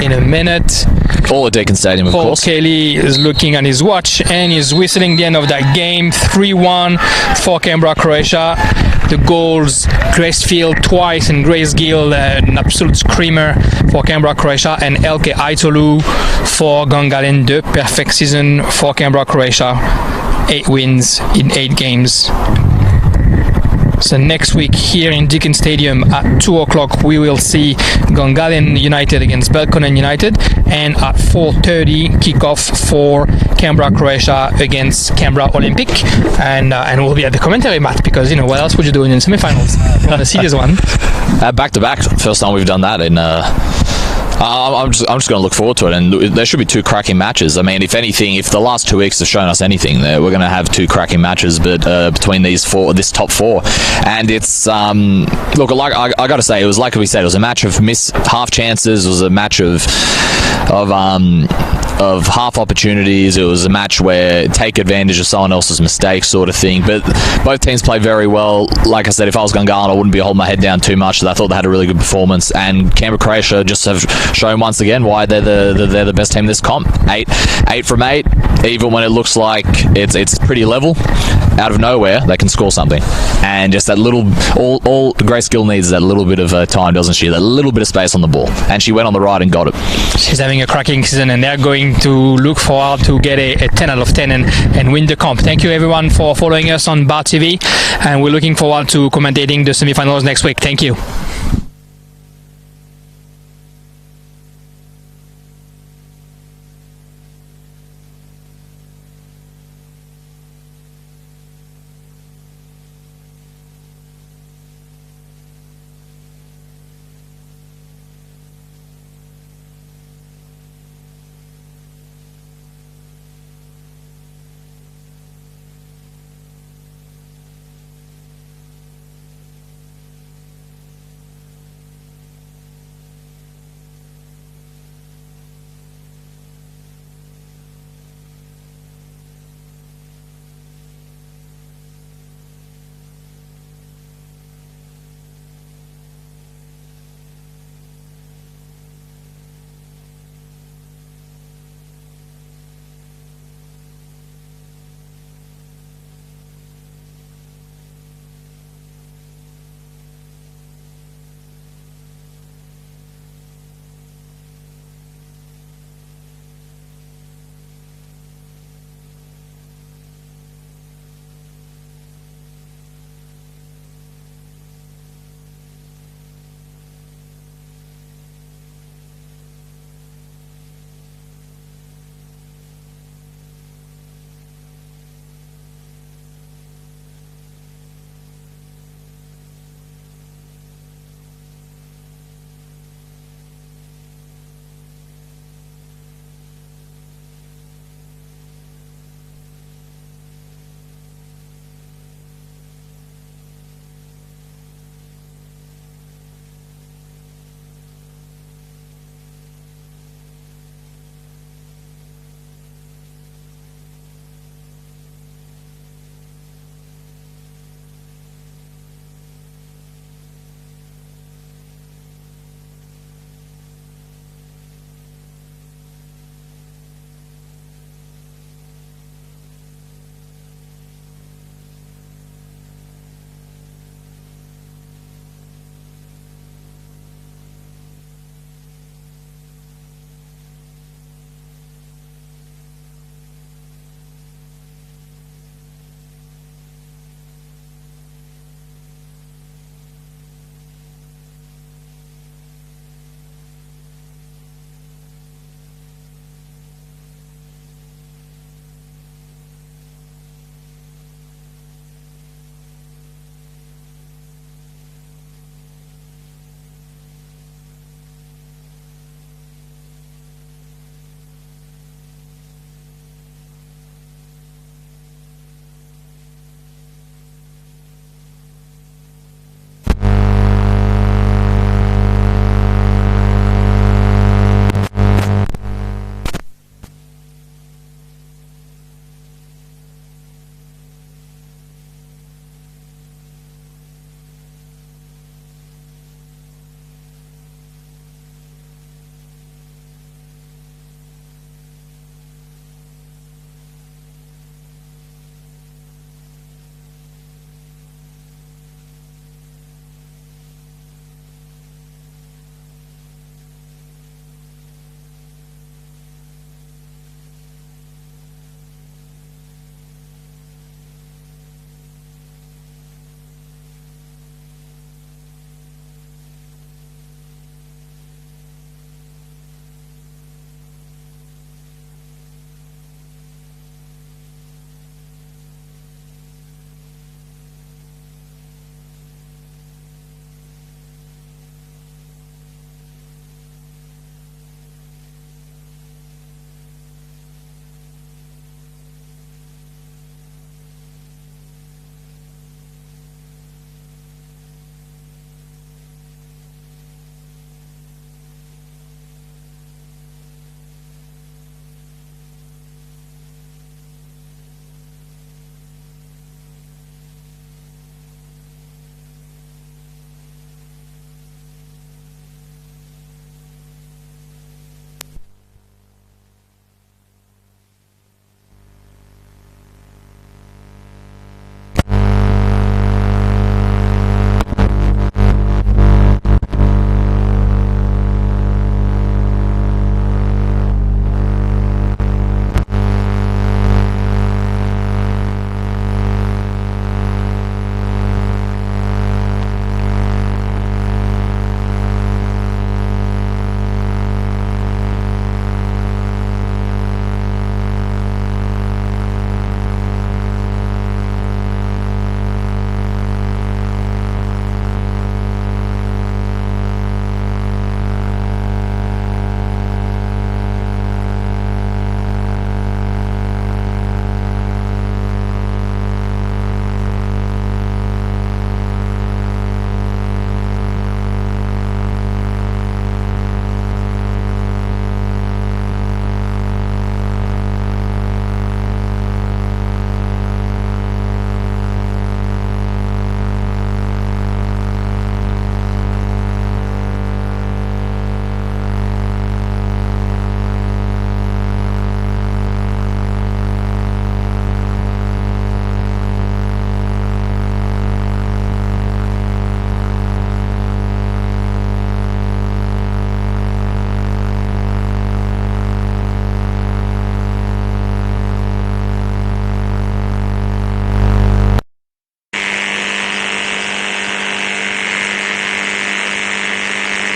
A: in a minute.
B: All at Deakin Stadium, of course.
A: Paul Kelly is looking at his watch and is whistling the end of that game. 3-1 for Canberra Croatia. The goals, Grace Field twice and Grace Gill, an absolute screamer for Canberra Croatia, and Elke Aitolu for Gungahlin. The perfect season for Canberra Croatia. 8 wins in 8 games. So next week here in Deakin Stadium at 2 o'clock we will see Gungahlin United against Belconnen United, and at 4:30 kickoff for Canberra Croatia against Canberra Olympic, and we'll be at the commentary mat, because what else would you do in the semi-finals? You want to see this one?
B: Back to back, first time we've done that in. I'm just going to look forward to it, and there should be 2 cracking matches. I mean, if anything, if the last 2 weeks have shown us anything, we're going to have 2 cracking matches, but between this top 4, and it's look, like I got to say, it was like we said, it was a match of half chances. It was a match of half opportunities. It was a match where take advantage of someone else's mistakes, sort of thing. But both teams played very well. Like I said, if I was Gungahlin, I wouldn't be holding my head down too much. I thought they had a really good performance, and Canberra Croatia just have shown once again why they're the best team in this comp. 8 from 8, even when it looks like it's pretty level. Out of nowhere, they can score something, and just that little. All Grace Gill needs is that little bit of time, doesn't she? That little bit of space on the ball, and she went on the right and got it.
A: She's having a cracking season, and they're going to look forward to get a 10 out of 10 and win the comp. Thank you everyone for following us on Bar TV, and we're looking forward to commentating the semi-finals next week. Thank you.